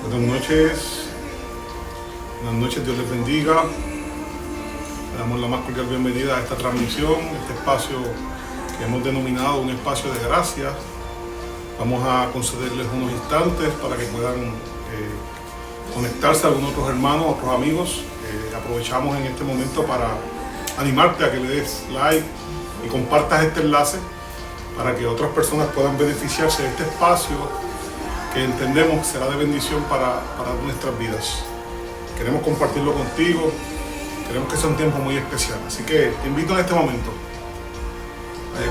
Buenas noches, Dios les bendiga. Le damos la más cordial bienvenida a esta transmisión, este espacio que hemos denominado un espacio de gracia. Vamos a concederles unos instantes para que puedan conectarse a algunos otros hermanos, otros amigos. Aprovechamos en este momento para animarte a que le des like y compartas este enlace para que otras personas puedan beneficiarse de este espacio que entendemos será de bendición para nuestras vidas. Queremos compartirlo contigo, queremos que sea un tiempo muy especial. Así que te invito en este momento.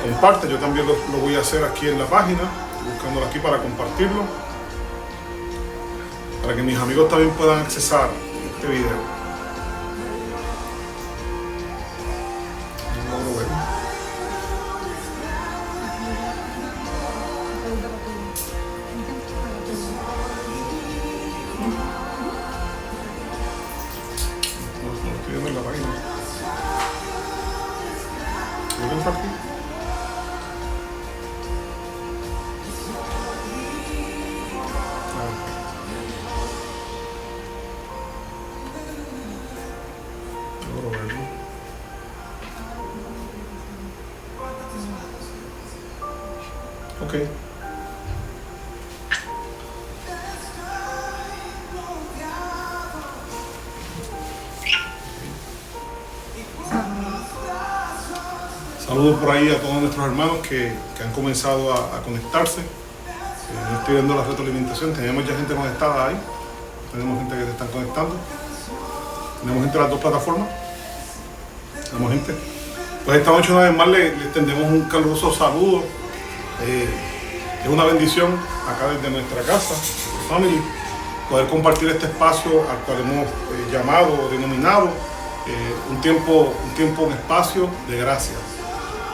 Comparte, yo también lo voy a hacer aquí en la página, buscándolo aquí para compartirlo, para que mis amigos también puedan accesar este video. En la página. ¿Lo compartí? Logro verlo. Ok. Saludos por ahí a todos nuestros hermanos que han comenzado a conectarse. No estoy viendo la retroalimentación, tenemos ya gente conectada ahí. Tenemos gente que se están conectando. Tenemos gente de las dos plataformas. Tenemos gente. Pues esta noche una vez más le extendemos un caluroso saludo. Es una bendición acá desde nuestra casa, family, poder compartir este espacio al cual hemos llamado, denominado un tiempo, un espacio de gracia.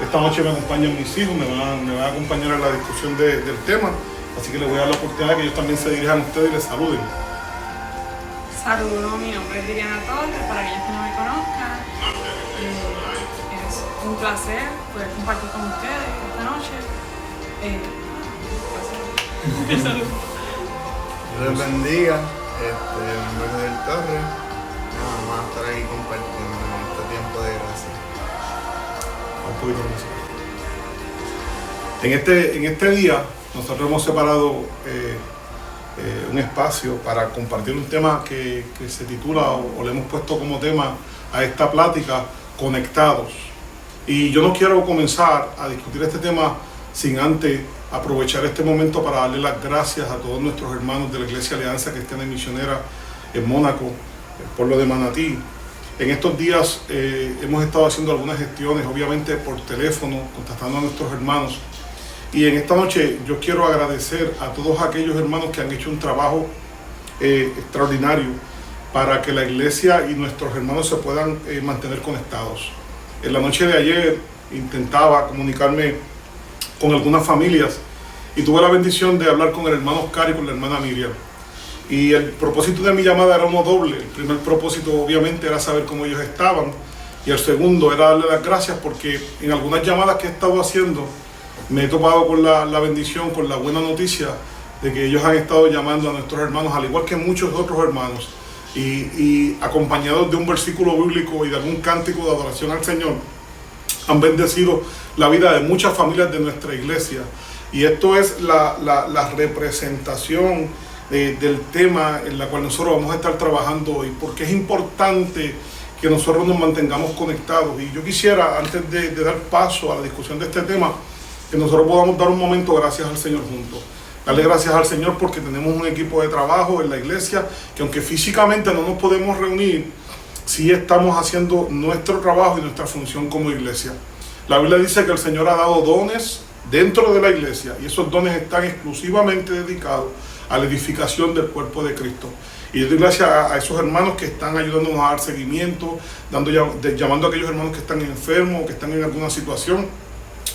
Esta noche me acompañan mis hijos, me van a acompañar en la discusión del tema, así que les voy a dar la oportunidad de que ellos también se dirijan a ustedes y les saluden. Saludos, mi nombre es Liliana Torres, para aquellos que no me conozcan. Es un placer poder compartir con ustedes esta noche. Dios les bendiga, mi nombre es Del Torres. Vamos a estar ahí compartiendo en este tiempo de gracia. Un poquito más. En este día nosotros hemos separado un espacio para compartir un tema que se titula o le hemos puesto como tema a esta plática, Conectados. Y yo no quiero comenzar a discutir este tema sin antes aprovechar este momento para darle las gracias a todos nuestros hermanos de la Iglesia Alianza Cristiana y Misionera en Mónaco, el pueblo de Manatí. En estos días hemos estado haciendo algunas gestiones, obviamente por teléfono, contactando a nuestros hermanos. Y en esta noche yo quiero agradecer a todos aquellos hermanos que han hecho un trabajo extraordinario para que la iglesia y nuestros hermanos se puedan mantener conectados. En la noche de ayer intentaba comunicarme con algunas familias y tuve la bendición de hablar con el hermano Oscar y con la hermana Miriam. Y el propósito de mi llamada era uno doble. El primer propósito obviamente era saber cómo ellos estaban, y el segundo era darle las gracias porque en algunas llamadas que he estado haciendo me he topado con la bendición, con la buena noticia de que ellos han estado llamando a nuestros hermanos, al igual que muchos otros hermanos, y acompañados de un versículo bíblico y de algún cántico de adoración al Señor, han bendecido la vida de muchas familias de nuestra iglesia. Y esto es la representación del tema en la cual nosotros vamos a estar trabajando hoy, porque es importante que nosotros nos mantengamos conectados. Y yo quisiera, antes de dar paso a la discusión de este tema, que nosotros podamos dar un momento gracias al Señor juntos. Darle gracias al Señor porque tenemos un equipo de trabajo en la iglesia que, aunque físicamente no nos podemos reunir, sí estamos haciendo nuestro trabajo y nuestra función como iglesia. La Biblia dice que el Señor ha dado dones dentro de la iglesia, y esos dones están exclusivamente dedicados a la edificación del cuerpo de Cristo. Y yo doy gracias a esos hermanos que están ayudándonos a dar seguimiento, llamando a aquellos hermanos que están enfermos, que están en alguna situación,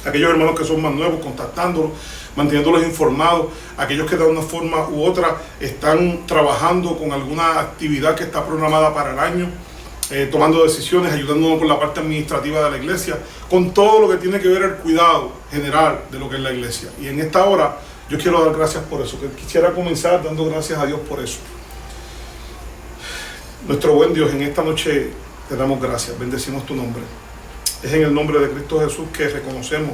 aquellos hermanos que son más nuevos, contactándolos, manteniéndolos informados, aquellos que de una forma u otra están trabajando con alguna actividad que está programada para el año, tomando decisiones, ayudándonos con la parte administrativa de la iglesia, con todo lo que tiene que ver el cuidado general de lo que es la iglesia. Y en esta hora Yo quiero dar gracias por eso, que quisiera comenzar dando gracias a Dios por eso. Nuestro buen Dios, en esta noche te damos gracias, bendecimos tu nombre. Es en el nombre de Cristo Jesús que reconocemos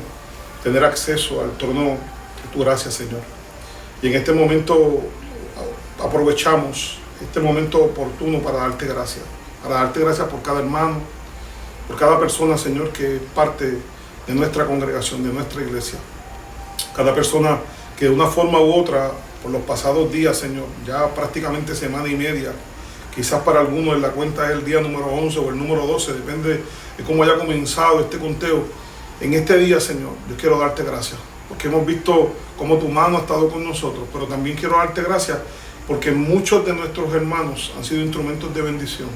tener acceso al trono de tu gracia, Señor. Y en este momento aprovechamos este momento oportuno para darte gracias por cada hermano, por cada persona, Señor, que es parte de nuestra congregación, de nuestra iglesia. Cada persona que de una forma u otra, por los pasados días, Señor, ya prácticamente semana y media, quizás para algunos en la cuenta es el día número 11 o el número 12, depende de cómo haya comenzado este conteo. En este día, Señor, yo quiero darte gracias, porque hemos visto cómo tu mano ha estado con nosotros, pero también quiero darte gracias porque muchos de nuestros hermanos han sido instrumentos de bendición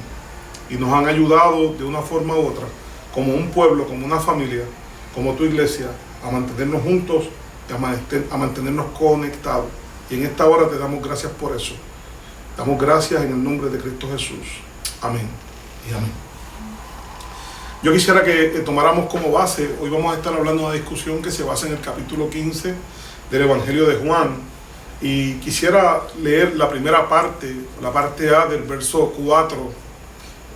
y nos han ayudado de una forma u otra, como un pueblo, como una familia, como tu iglesia, a mantenernos juntos y a mantenernos conectados. Y en esta hora te damos gracias por eso. Damos gracias en el nombre de Cristo Jesús. Amén y amén. Yo quisiera que tomáramos como base, hoy vamos a estar hablando de una discusión que se basa en el capítulo 15 del Evangelio de Juan. Y quisiera leer la primera parte, la parte A del verso 4,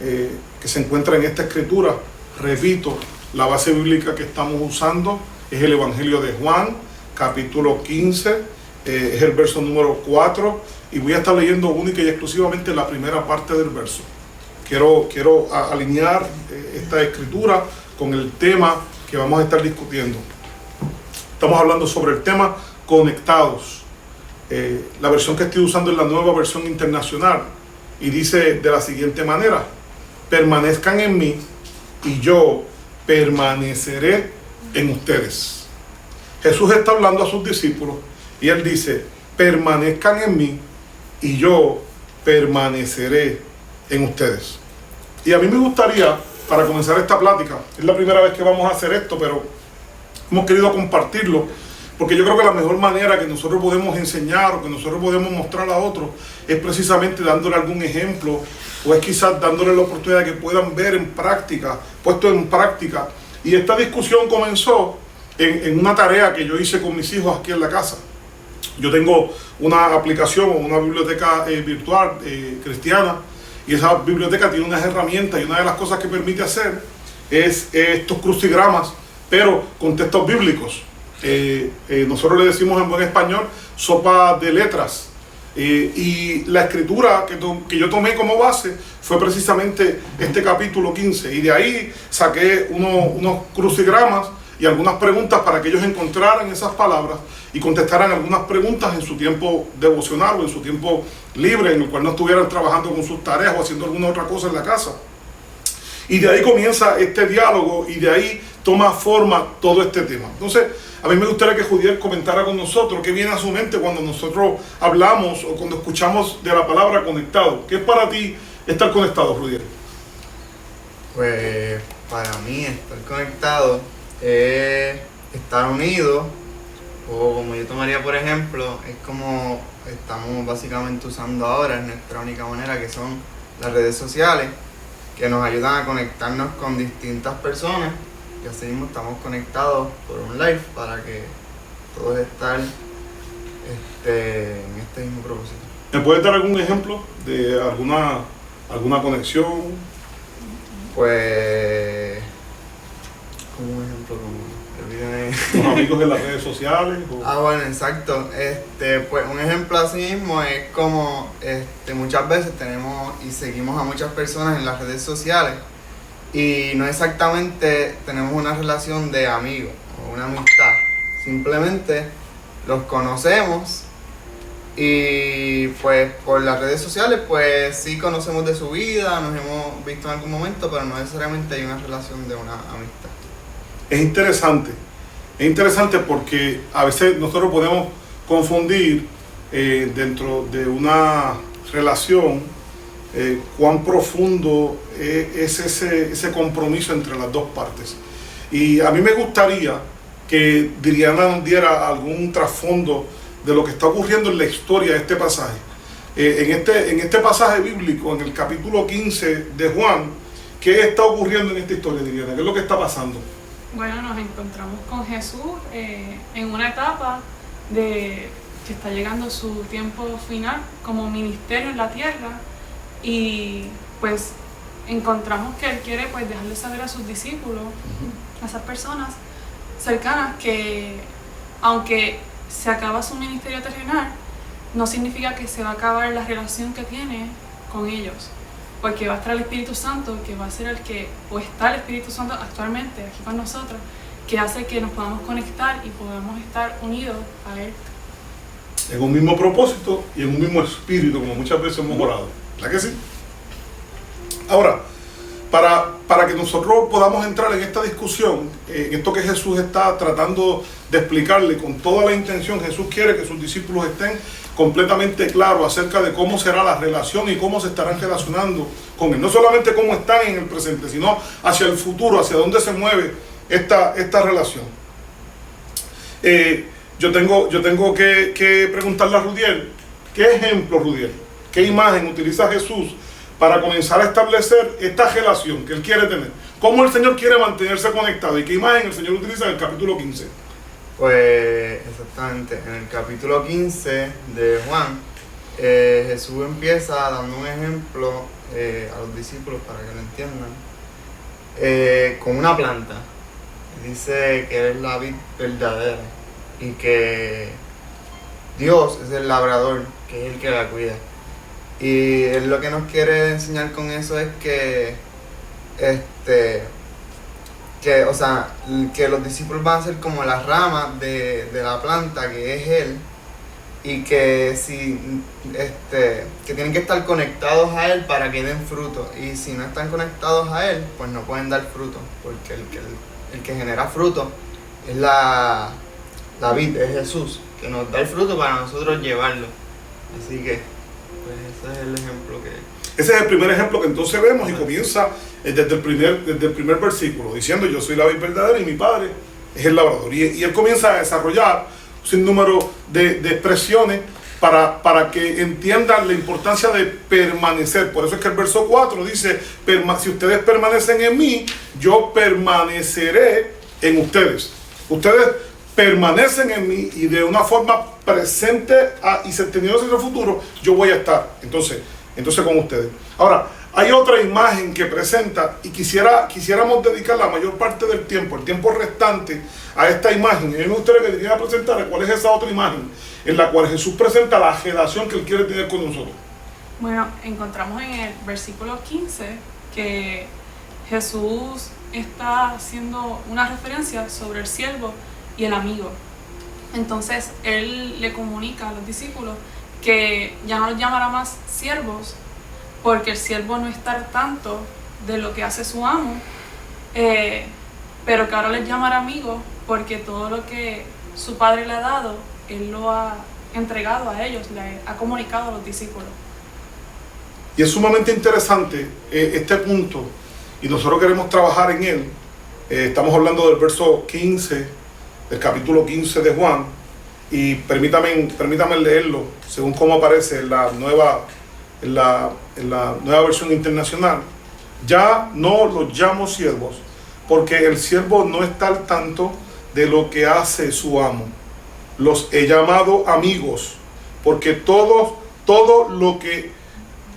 que se encuentra en esta escritura. Repito, la base bíblica que estamos usando es el Evangelio de Juan, capítulo 15, es el verso número 4, y voy a estar leyendo única y exclusivamente la primera parte del verso. Quiero alinear esta escritura con el tema que vamos a estar discutiendo. Estamos hablando sobre el tema conectados. La versión que estoy usando es la Nueva Versión Internacional y dice de la siguiente manera: permanezcan en mí y yo permaneceré en ustedes. Jesús está hablando a sus discípulos y él dice: permanezcan en mí y yo permaneceré en ustedes. Y a mí me gustaría, para comenzar esta plática, es la primera vez que vamos a hacer esto, pero hemos querido compartirlo, porque yo creo que la mejor manera que nosotros podemos enseñar o que nosotros podemos mostrar a otros es precisamente dándole algún ejemplo, o es quizás dándole la oportunidad de que puedan ver en práctica, puesto en práctica. Y esta discusión comenzó en una tarea que yo hice con mis hijos aquí en la casa. Yo tengo una aplicación o una biblioteca virtual cristiana, y esa biblioteca tiene unas herramientas, y una de las cosas que permite hacer es estos crucigramas, pero con textos bíblicos. Nosotros le decimos en buen español sopa de letras, y la escritura que yo tomé como base fue precisamente este capítulo 15, y de ahí saqué unos crucigramas y algunas preguntas para que ellos encontraran esas palabras y contestaran algunas preguntas en su tiempo devocional o en su tiempo libre, en el cual no estuvieran trabajando con sus tareas o haciendo alguna otra cosa en la casa. Y de ahí comienza este diálogo y de ahí toma forma todo este tema. Entonces, a mí me gustaría que Judiel comentara con nosotros qué viene a su mente cuando nosotros hablamos o cuando escuchamos de la palabra conectado. ¿Qué es para ti estar conectado, Judiel? Pues para mí estar conectado es estar unido, o como yo tomaría por ejemplo, es como estamos básicamente usando ahora, es nuestra única manera, que son las redes sociales, que nos ayudan a conectarnos con distintas personas, y así mismo estamos conectados por un live para que todos estén en este mismo propósito. ¿Me puedes dar algún ejemplo de alguna conexión? Pues, como un ejemplo, ¿Los amigos en las redes sociales? Ah, bueno, exacto. Pues un ejemplo así mismo es como muchas veces tenemos y seguimos a muchas personas en las redes sociales y no exactamente tenemos una relación de amigos o una amistad. Simplemente los conocemos y pues por las redes sociales pues sí conocemos de su vida, nos hemos visto en algún momento, pero no necesariamente hay una relación de una amistad. Es interesante porque a veces nosotros podemos confundir dentro de una relación cuán profundo es ese compromiso entre las dos partes. Y a mí me gustaría que Diriana nos diera algún trasfondo de lo que está ocurriendo en la historia de este pasaje. En este pasaje bíblico, en el capítulo 15 de Juan, ¿qué está ocurriendo en esta historia, Diriana? ¿Qué es lo que está pasando? Bueno, nos encontramos con Jesús en una etapa de que está llegando su tiempo final como ministerio en la tierra, y pues encontramos que Él quiere pues dejarle saber a sus discípulos, a esas personas cercanas, que aunque se acaba su ministerio terrenal, no significa que se va a acabar la relación que tiene con ellos, porque va a estar el Espíritu Santo, que va a ser el que, o está el Espíritu Santo actualmente aquí con nosotros, que hace que nos podamos conectar y podamos estar unidos a Él. En un mismo propósito y en un mismo espíritu, como muchas veces hemos orado. ¿Verdad que sí? Ahora, para que nosotros podamos entrar en esta discusión, en esto que Jesús está tratando de explicarle con toda la intención, Jesús quiere que sus discípulos estén completamente claros acerca de cómo será la relación y cómo se estarán relacionando con Él. No solamente cómo están en el presente, sino hacia el futuro, hacia dónde se mueve esta relación. Yo tengo que preguntarle a Rudiel, ¿qué ejemplo, Rudiel, qué imagen utiliza Jesús para comenzar a establecer esta relación que Él quiere tener? ¿Cómo el Señor quiere mantenerse conectado? ¿Y qué imagen el Señor utiliza en el capítulo 15? Pues exactamente, en el capítulo 15 de Juan, Jesús empieza dando un ejemplo a los discípulos para que lo entiendan, con una planta. Dice que Él es la vid verdadera y que Dios es el labrador, que es el que la cuida. Y Él lo que nos quiere enseñar con eso es que los discípulos van a ser como las ramas de la planta, que es Él, y que que tienen que estar conectados a Él para que den fruto. Y si no están conectados a Él, pues no pueden dar fruto, porque el que genera fruto es la vid, es Jesús, que nos da el fruto para nosotros llevarlo. Así que, pues ese es el ejemplo que... Ese es el primer ejemplo que entonces vemos, y comienza desde el primer versículo, diciendo: yo soy la vid verdadera y mi Padre es el labrador. Y Él comienza a desarrollar un sinnúmero de expresiones para que entiendan la importancia de permanecer. Por eso es que el verso 4 dice: si ustedes permanecen en mí, yo permaneceré en ustedes. Ustedes permanecen en mí, y de una forma presente y teniendo en el futuro, yo voy a estar entonces con ustedes. Ahora, hay otra imagen que presenta, y quisiéramos dedicar la mayor parte del tiempo, el tiempo restante, a esta imagen. Y a mí me gustaría que dijera presentar cuál es esa otra imagen en la cual Jesús presenta la relación que Él quiere tener con nosotros. Bueno, encontramos en el versículo 15 que Jesús está haciendo una referencia sobre el siervo y el amigo. Entonces Él le comunica a los discípulos que ya no los llamará más siervos, porque el siervo no está al tanto de lo que hace su amo, pero que ahora les llamará amigos, porque todo lo que su padre le ha dado, Él lo ha entregado a ellos, le ha comunicado a los discípulos. Y es sumamente interesante este punto, y nosotros queremos trabajar en él. Estamos hablando del verso 15, del capítulo 15 de Juan, y permítame leerlo según cómo aparece en la nueva versión internacional. Ya no los llamo siervos, porque el siervo no está al tanto de lo que hace su amo. Los he llamado amigos, porque todo lo que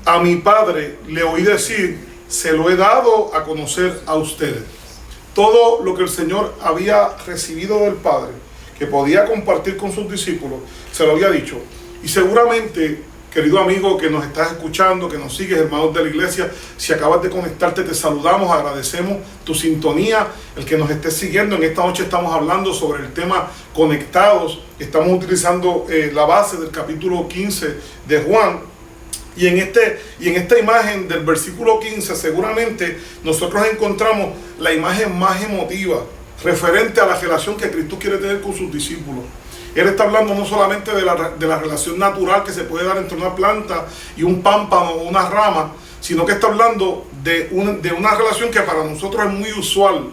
a mi Padre le oí decir, se lo he dado a conocer a ustedes. Todo lo que el Señor había recibido del Padre, que podía compartir con sus discípulos, se lo había dicho. Y seguramente, querido amigo que nos estás escuchando, que nos sigues, hermanos de la iglesia, si acabas de conectarte, te saludamos, agradecemos tu sintonía, el que nos estés siguiendo. En esta noche estamos hablando sobre el tema conectados. Estamos utilizando la base del capítulo 15 de Juan. Y en esta imagen del versículo 15, seguramente nosotros encontramos la imagen más emotiva referente a la relación que Cristo quiere tener con sus discípulos. Él está hablando no solamente de la relación natural que se puede dar entre una planta y un pámpano o una rama, sino que está hablando de una relación que para nosotros es muy usual.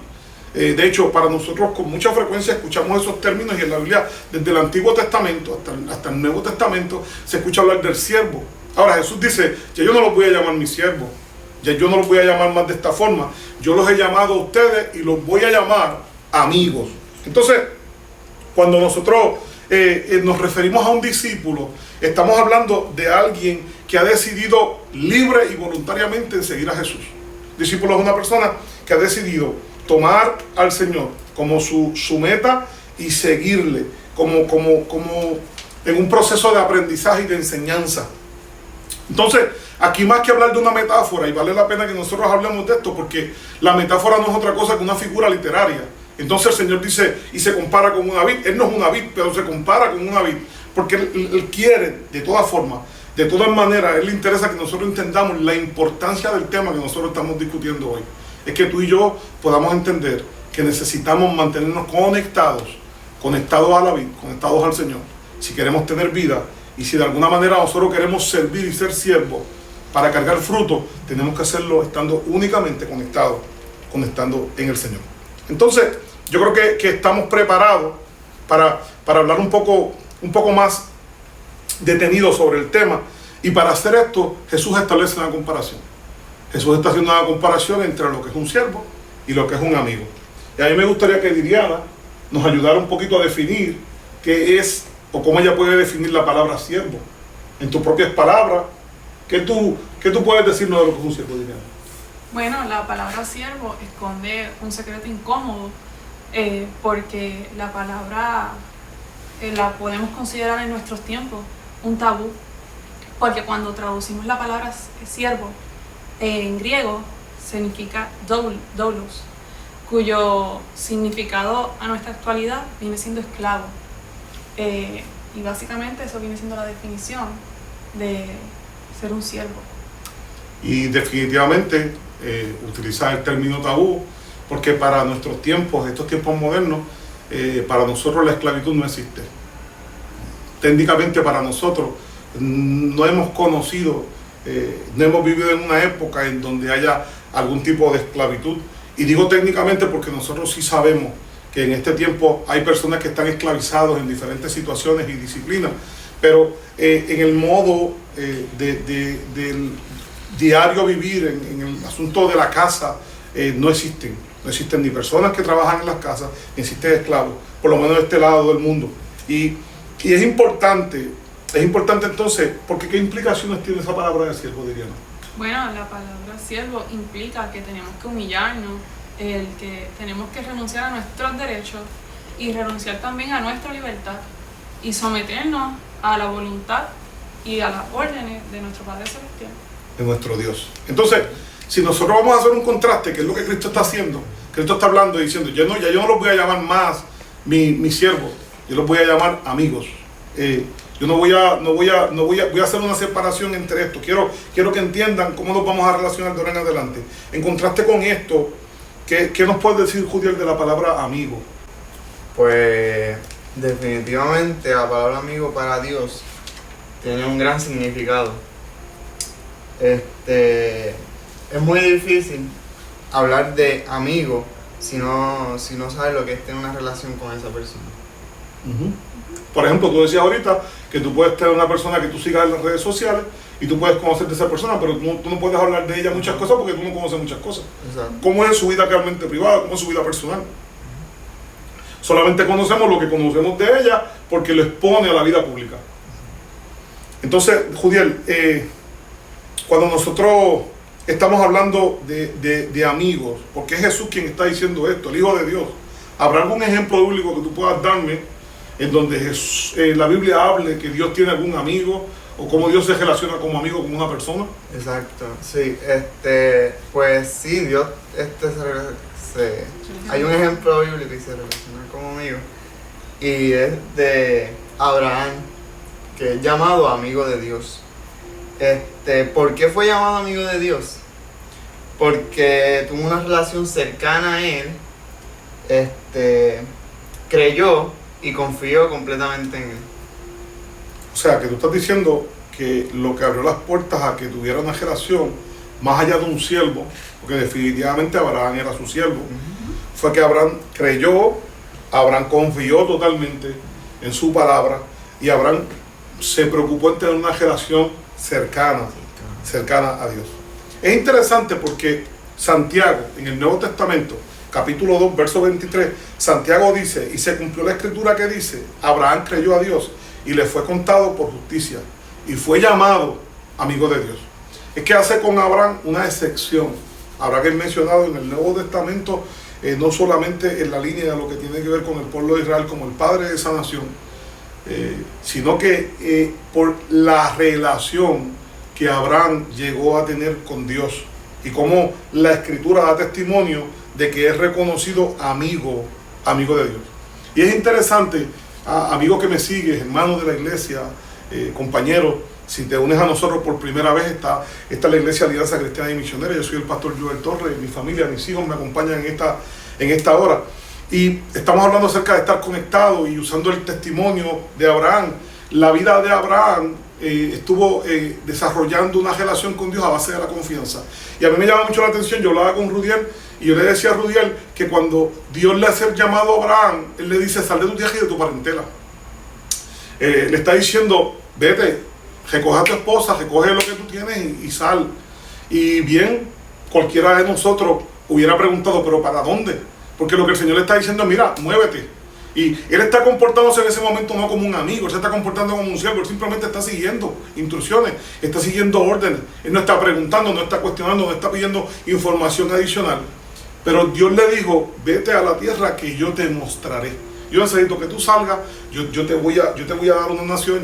De hecho, para nosotros con mucha frecuencia escuchamos esos términos, y en la Biblia, desde el Antiguo Testamento hasta el Nuevo Testamento, se escucha hablar del siervo. Ahora Jesús dice: ya yo no los voy a llamar mis siervos, ya yo no los voy a llamar más de esta forma, yo los he llamado a ustedes y los voy a llamar amigos. Entonces, cuando nosotros nos referimos a un discípulo, estamos hablando de alguien que ha decidido libre y voluntariamente en seguir a Jesús. Discípulo es una persona que ha decidido tomar al Señor como su meta y seguirle como en un proceso de aprendizaje y de enseñanza. Entonces, aquí más que hablar de una metáfora, y vale la pena que nosotros hablemos de esto, porque la metáfora no es otra cosa que una figura literaria. Entonces el Señor dice, y se compara con una vid. Él no es una vid, pero se compara con una vid, porque él quiere, de todas formas, de todas maneras, Él le interesa que nosotros entendamos la importancia del tema que nosotros estamos discutiendo hoy. Es que tú y yo podamos entender que necesitamos mantenernos conectados a la vid, conectados al Señor, si queremos tener vida, y si de alguna manera nosotros queremos servir y ser siervos para cargar fruto, tenemos que hacerlo estando únicamente conectados, conectando en el Señor. Entonces, yo creo que estamos preparados para hablar un poco más detenido sobre el tema, y para hacer esto, Jesús establece una comparación. Jesús está haciendo una comparación entre lo que es un siervo y lo que es un amigo. Y a mí me gustaría que Diriana nos ayudara un poquito a definir qué es, o cómo ella puede definir la palabra siervo. En tus propias palabras, ¿qué tú puedes decirnos de lo que es un siervo, Diriana? Bueno, la palabra siervo esconde un secreto incómodo, porque la palabra la podemos considerar en nuestros tiempos un tabú, porque cuando traducimos la palabra siervo en griego significa doulos, cuyo significado a nuestra actualidad viene siendo esclavo, y básicamente eso viene siendo la definición de ser un siervo. Y definitivamente utilizar el término tabú, porque para nuestros tiempos, estos tiempos modernos, para nosotros la esclavitud no existe. Técnicamente para nosotros no hemos conocido, no hemos vivido en una época en donde haya algún tipo de esclavitud. Y digo técnicamente porque nosotros sí sabemos que en este tiempo hay personas que están esclavizados en diferentes situaciones y disciplinas, pero en el modo del diario vivir, en el asunto de la casa, no existen ni personas que trabajan en las casas, ni existen esclavos, por lo menos de este lado del mundo. Y es importante entonces, porque ¿qué implicaciones tiene esa palabra de siervo, Diriana? Bueno, la palabra siervo implica que tenemos que humillarnos, que tenemos que renunciar a nuestros derechos y renunciar también a nuestra libertad y someternos a la voluntad y a las órdenes de nuestro Padre Celestial, de nuestro Dios. Entonces, si nosotros vamos a hacer un contraste, que es lo que Cristo está haciendo, Cristo está hablando y diciendo, yo no los voy a llamar más mi siervo, yo los voy a llamar amigos. Yo voy a hacer una separación entre esto. Quiero que entiendan cómo nos vamos a relacionar de ahora en adelante. En contraste con esto, ¿qué nos puede decir, Judiel, de la palabra amigo? Pues definitivamente la palabra amigo para Dios tiene un gran significado. Es muy difícil hablar de amigo si no sabes lo que es tener una relación con esa persona. Por ejemplo, tú decías ahorita que tú puedes tener una persona que tú sigas en las redes sociales y tú puedes conocer de esa persona, pero tú no puedes hablar de ella muchas cosas porque tú no conoces muchas cosas. Exacto. ¿Cómo es su vida realmente privada? ¿Cómo es su vida personal? Solamente conocemos lo que conocemos de ella porque lo expone a la vida pública. Entonces, Judiel, cuando nosotros estamos hablando de amigos, porque es Jesús quien está diciendo esto, el Hijo de Dios, ¿habrá algún ejemplo bíblico que tú puedas darme en donde la Biblia hable que Dios tiene algún amigo, o cómo Dios se relaciona como amigo con una persona? Exacto, sí, pues sí, Dios hay un ejemplo bíblico y se relaciona como amigo, y es de Abraham, que es llamado amigo de Dios. ¿Por qué fue llamado amigo de Dios? Porque tuvo una relación cercana a él, creyó y confió completamente en él. O sea, que tú estás diciendo que lo que abrió las puertas a que tuviera una relación más allá de un siervo, porque definitivamente Abraham era su siervo, fue que Abraham creyó, Abraham confió totalmente en su palabra, y Abraham se preocupó en tener una relación cercana a Dios. Es interesante porque Santiago, en el Nuevo Testamento, capítulo 2, verso 23, Santiago dice, y se cumplió la escritura que dice, Abraham creyó a Dios y le fue contado por justicia y fue llamado amigo de Dios. Es que hace con Abraham una excepción. Habrá que mencionado en el Nuevo Testamento, no solamente en la línea de lo que tiene que ver con el pueblo de Israel como el padre de esa nación, sino que por la relación que Abraham llegó a tener con Dios y cómo la escritura da testimonio de que es reconocido amigo de Dios. Y es interesante, amigo que me sigues, hermano de la iglesia, compañero, si te unes a nosotros por primera vez, esta es la Iglesia Alianza Cristiana y Misionera. Yo soy el pastor Joel Torres, mi familia, mis hijos me acompañan en esta hora. Y estamos hablando acerca de estar conectados y usando el testimonio de Abraham. La vida de Abraham estuvo desarrollando una relación con Dios a base de la confianza. Y a mí me llama mucho la atención, yo hablaba con Rudiel y yo le decía a Rudiel que cuando Dios le hace el llamado a Abraham, Él le dice, sal de tu tierra y de tu parentela. Le está diciendo, vete, recoge a tu esposa, recoge lo que tú tienes y sal. Y bien, cualquiera de nosotros hubiera preguntado, ¿pero para dónde? Porque lo que el Señor le está diciendo, mira, muévete. Y Él está comportándose en ese momento no como un amigo, Él se está comportando como un siervo. Él simplemente está siguiendo instrucciones, está siguiendo órdenes. Él no está preguntando, no está cuestionando, no está pidiendo información adicional. Pero Dios le dijo, vete a la tierra que yo te mostraré. Yo necesito que tú salgas, yo te voy a dar una nación,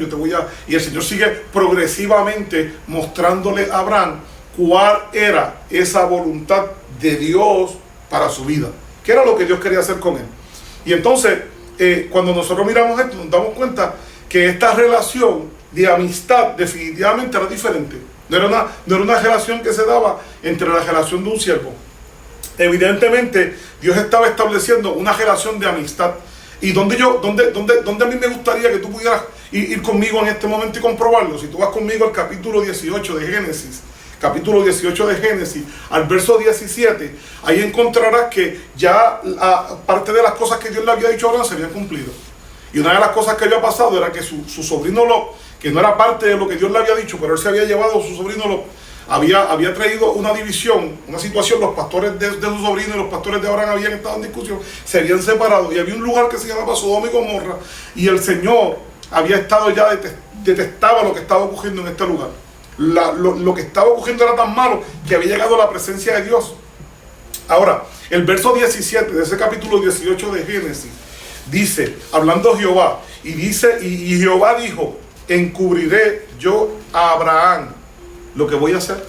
y el Señor sigue progresivamente mostrándole a Abraham cuál era esa voluntad de Dios para su vida. ¿Qué era lo que Dios quería hacer con él? Y entonces, cuando nosotros miramos esto, nos damos cuenta que esta relación de amistad definitivamente era diferente. No era una relación que se daba entre la relación de un siervo. Evidentemente, Dios estaba estableciendo una relación de amistad. Y donde a mí me gustaría que tú pudieras ir conmigo en este momento y comprobarlo. Si tú vas conmigo al capítulo 18 de Génesis, al verso 17, ahí encontrarás que ya parte de las cosas que Dios le había dicho a Abraham se habían cumplido. Y una de las cosas que había pasado era que su sobrino Lot, que no era parte de lo que Dios le había dicho, pero él se había llevado a su sobrino Lot, había traído una división, una situación. Los pastores de su sobrino y los pastores de Abraham habían estado en discusión, se habían separado y había un lugar que se llamaba Sodoma y Gomorra, y el Señor había estado ya, detestaba lo que estaba ocurriendo en este lugar. Lo que estaba ocurriendo era tan malo que había llegado a la presencia de Dios. Ahora, el verso 17 de ese capítulo 18 de Génesis dice, hablando Jehová, y dice, y Jehová dijo, encubriré yo a Abraham lo que voy a hacer.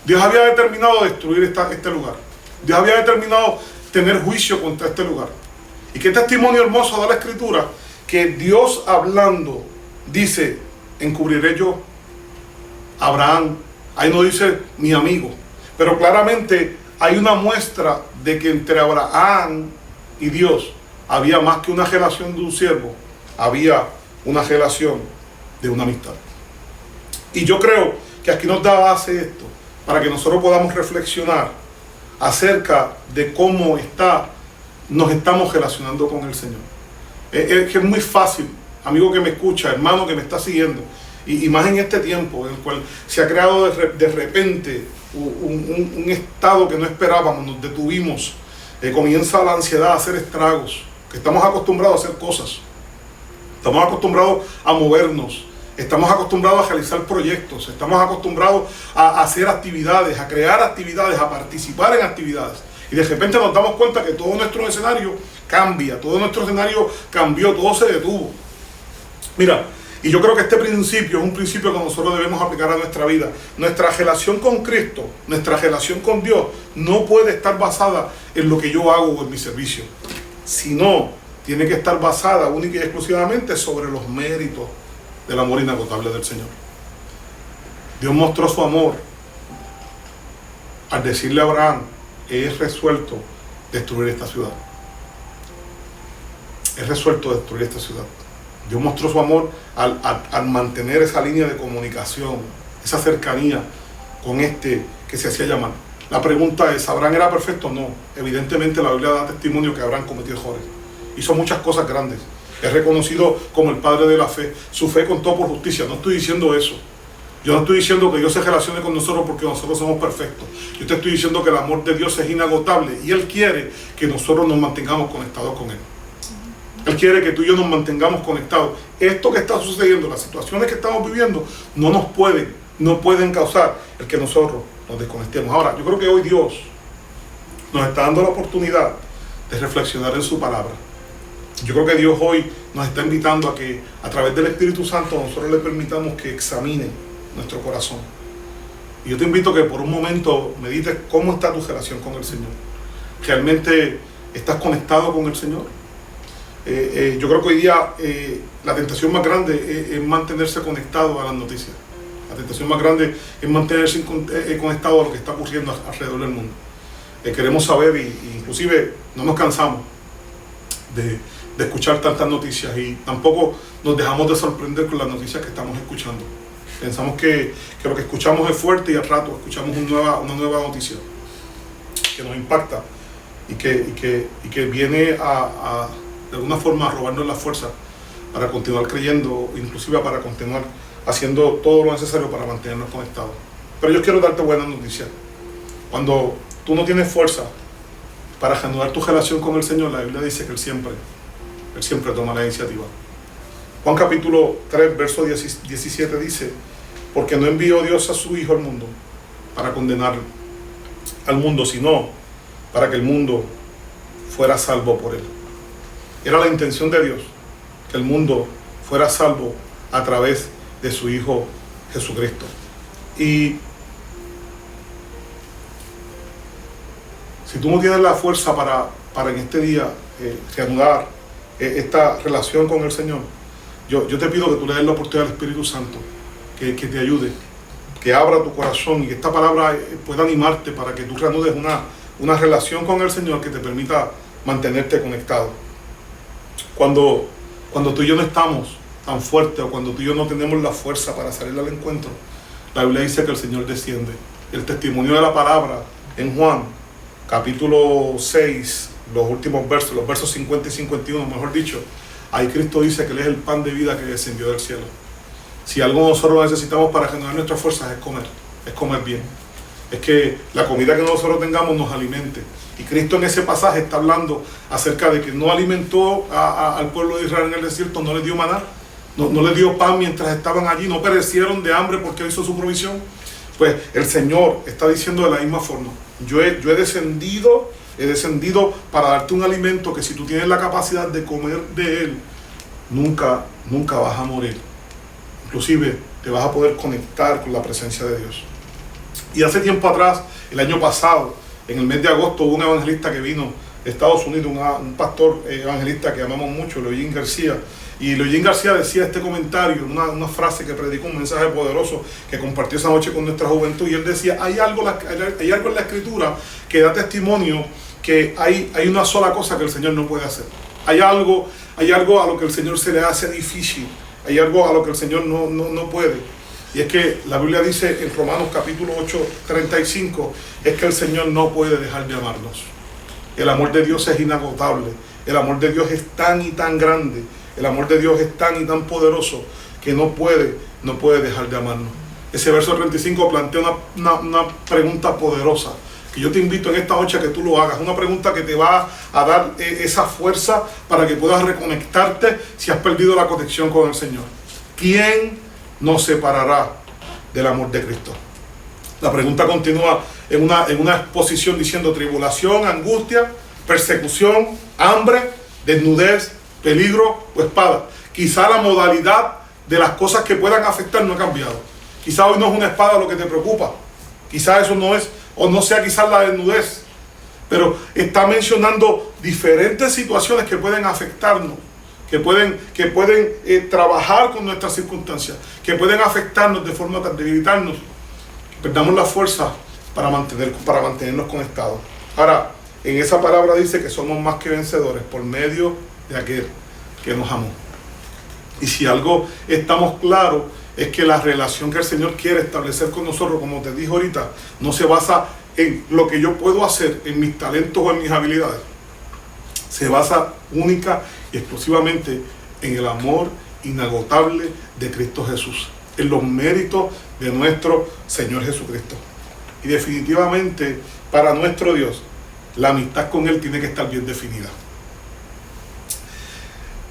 Dios había determinado destruir este lugar. Dios había determinado tener juicio contra este lugar. Y qué testimonio hermoso da la escritura, que Dios hablando dice, encubriré yo a Abraham. Ahí no dice mi amigo, pero claramente hay una muestra de que entre Abraham y Dios había más que una relación de un siervo, había una relación de una amistad. Y yo creo que aquí nos da base esto, para que nosotros podamos reflexionar acerca de cómo nos estamos relacionando con el Señor. Es muy fácil, amigo que me escucha, hermano que me está siguiendo, y más en este tiempo en el cual se ha creado de repente un estado que no esperábamos, nos detuvimos, comienza la ansiedad a hacer estragos, que estamos acostumbrados a hacer cosas, estamos acostumbrados a movernos, estamos acostumbrados a realizar proyectos, estamos acostumbrados a hacer actividades, a crear actividades, a participar en actividades. Y de repente nos damos cuenta que todo nuestro escenario cambia, todo nuestro escenario cambió, todo se detuvo. Mira, y yo creo que este principio es un principio que nosotros debemos aplicar a nuestra vida. Nuestra relación con Cristo, nuestra relación con Dios, no puede estar basada en lo que yo hago o en mi servicio, sino tiene que estar basada única y exclusivamente sobre los méritos del amor inagotable del Señor. Dios mostró su amor al decirle a Abraham, es resuelto destruir esta ciudad. Es resuelto destruir esta ciudad. Dios mostró su amor al mantener esa línea de comunicación, esa cercanía con este que se hacía llamar. La pregunta es, ¿Abraham era perfecto? No. Evidentemente la Biblia da testimonio que Abraham cometió errores. Hizo muchas cosas grandes. Es reconocido como el padre de la fe. Su fe contó por justicia. No estoy diciendo eso. Yo no estoy diciendo que Dios se relacione con nosotros porque nosotros somos perfectos. Yo te estoy diciendo que el amor de Dios es inagotable y Él quiere que nosotros nos mantengamos conectados con Él. Él quiere que tú y yo nos mantengamos conectados. Esto que está sucediendo, las situaciones que estamos viviendo, no pueden causar el que nosotros nos desconectemos. Ahora, yo creo que hoy Dios nos está dando la oportunidad de reflexionar en su palabra. Yo creo que Dios hoy nos está invitando a que a través del Espíritu Santo nosotros le permitamos que examine nuestro corazón. Y yo te invito a que por un momento medites cómo está tu relación con el Señor. ¿Realmente estás conectado con el Señor? Yo creo que hoy día la tentación más grande es mantenerse conectado a las noticias. La tentación más grande es mantenerse conectado a lo que está ocurriendo alrededor del mundo. Queremos saber y inclusive no nos cansamos de escuchar tantas noticias y tampoco nos dejamos de sorprender con las noticias que estamos escuchando. Pensamos que lo que escuchamos es fuerte y al rato escuchamos una nueva noticia que nos impacta y que viene de alguna forma a robarnos la fuerza para continuar creyendo, inclusive para continuar haciendo todo lo necesario para mantenernos conectados. Pero yo quiero darte buenas noticias. Cuando tú no tienes fuerza para reanudar tu relación con el Señor, la Biblia dice que Él siempre toma la iniciativa. Juan capítulo 3, verso 17 dice: porque no envió Dios a su Hijo al mundo para condenar al mundo, sino para que el mundo fuera salvo por Él. Era la intención de Dios que el mundo fuera salvo a través de su Hijo Jesucristo. Y si tú no tienes la fuerza para en este día reanudar esta relación con el Señor, yo te pido que tú le des la oportunidad al Espíritu Santo que te ayude, que abra tu corazón y que esta palabra pueda animarte para que tú reanudes una relación con el Señor que te permita mantenerte conectado. Cuando tú y yo no estamos tan fuertes o cuando tú y yo no tenemos la fuerza para salir al encuentro, la Biblia dice que el Señor desciende. El testimonio de la palabra en Juan capítulo 6, los últimos versos, los versos 50 y 51, mejor dicho, ahí Cristo dice que Él es el pan de vida que descendió del cielo. Si algo nosotros necesitamos para generar nuestras fuerzas es comer bien. Es que la comida que nosotros tengamos nos alimente. Y Cristo en ese pasaje está hablando acerca de que no alimentó al pueblo de Israel en el desierto, no les dio maná, no les dio pan mientras estaban allí, no perecieron de hambre porque hizo su provisión. Pues el Señor está diciendo de la misma forma: yo he descendido para darte un alimento que si tú tienes la capacidad de comer de Él, nunca vas a morir. Inclusive te vas a poder conectar con la presencia de Dios. Y hace tiempo atrás, el año pasado, en el mes de agosto, hubo un evangelista que vino de Estados Unidos, un pastor evangelista que amamos mucho, Leoyín García. Y Leoyín García decía este comentario, una frase que predicó, un mensaje poderoso que compartió esa noche con nuestra juventud. Y él decía: hay algo en la Escritura que da testimonio que hay una sola cosa que el Señor no puede hacer. Hay algo a lo que el Señor se le hace difícil. Hay algo a lo que el Señor no puede. Y es que la Biblia dice en Romanos capítulo 8, 35, es que el Señor no puede dejar de amarnos. El amor de Dios es inagotable. El amor de Dios es tan y tan grande. El amor de Dios es tan y tan poderoso que no puede dejar de amarnos. Ese verso 35 plantea una pregunta poderosa, que yo te invito en esta noche a que tú lo hagas. Una pregunta que te va a dar esa fuerza para que puedas reconectarte si has perdido la conexión con el Señor. ¿Quién nos separará del amor de Cristo? La pregunta continúa en una exposición diciendo: tribulación, angustia, persecución, hambre, desnudez, peligro o espada. Quizá la modalidad de las cosas que puedan afectar no ha cambiado. Quizá hoy no es una espada lo que te preocupa. Quizá eso no es, o no sea quizás la desnudez. Pero está mencionando diferentes situaciones que pueden afectarnos, que pueden trabajar con nuestras circunstancias, que pueden afectarnos de forma tan debilitarnos, que perdamos la fuerza para mantenernos conectados. Ahora, en esa palabra dice que somos más que vencedores por medio de aquel que nos amó. Y si algo estamos claros es que la relación que el Señor quiere establecer con nosotros, como te dije ahorita, no se basa en lo que yo puedo hacer, en mis talentos o en mis habilidades. Se basa única y exclusivamente en el amor inagotable de Cristo Jesús. en los méritos de nuestro Señor Jesucristo. Y definitivamente, para nuestro Dios, la amistad con Él tiene que estar bien definida.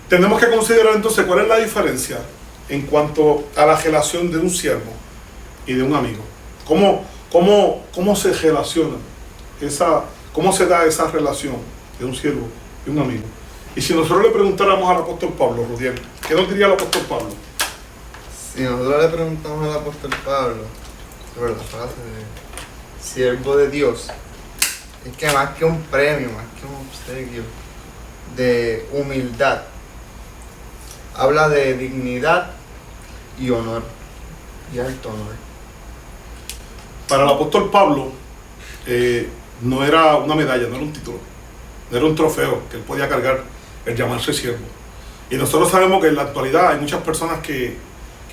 Tenemos que considerar entonces cuál es la diferencia en cuanto a la relación de un siervo y de un amigo. ¿Cómo se relaciona cómo se da esa relación de un siervo y un amigo? Y si nosotros le preguntáramos al apóstol Pablo, Rudiel, ¿qué nos diría el apóstol Pablo? Si nosotros le preguntamos al apóstol Pablo sobre la frase de siervo de Dios, es que más que un premio, más que un obsequio de humildad, habla de dignidad y honor, y alto honor. Para el apóstol Pablo, no era una medalla, no era un título, no era un trofeo que él podía cargar el llamarse siervo. Y nosotros sabemos que en la actualidad hay muchas personas que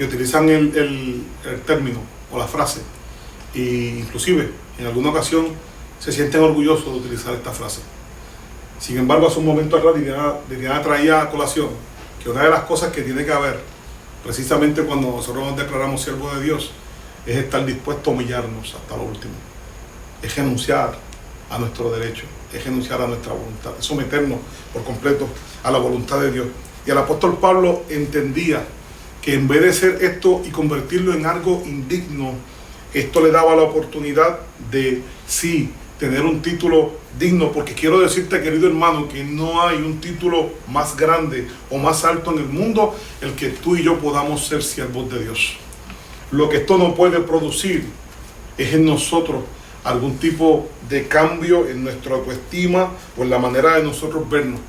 utilizan el término o la frase, e inclusive en alguna ocasión se sienten orgullosos de utilizar esta frase. Sin embargo, hace un momento atrás Liliana traía a colación que una de las cosas que tiene que haber, precisamente cuando nosotros nos declaramos siervos de Dios, es estar dispuesto a humillarnos hasta lo último. Es renunciar a nuestro derecho, es renunciar a nuestra voluntad, es someternos por completo a la voluntad de Dios. Y el apóstol Pablo entendía que en vez de ser esto y convertirlo en algo indigno, esto le daba la oportunidad de, sí, tener un título digno, porque quiero decirte, querido hermano, que no hay un título más grande o más alto en el mundo el que tú y yo podamos ser siervos de Dios. Lo que esto no puede producir es en nosotros algún tipo de cambio en nuestra autoestima o en la manera de nosotros vernos.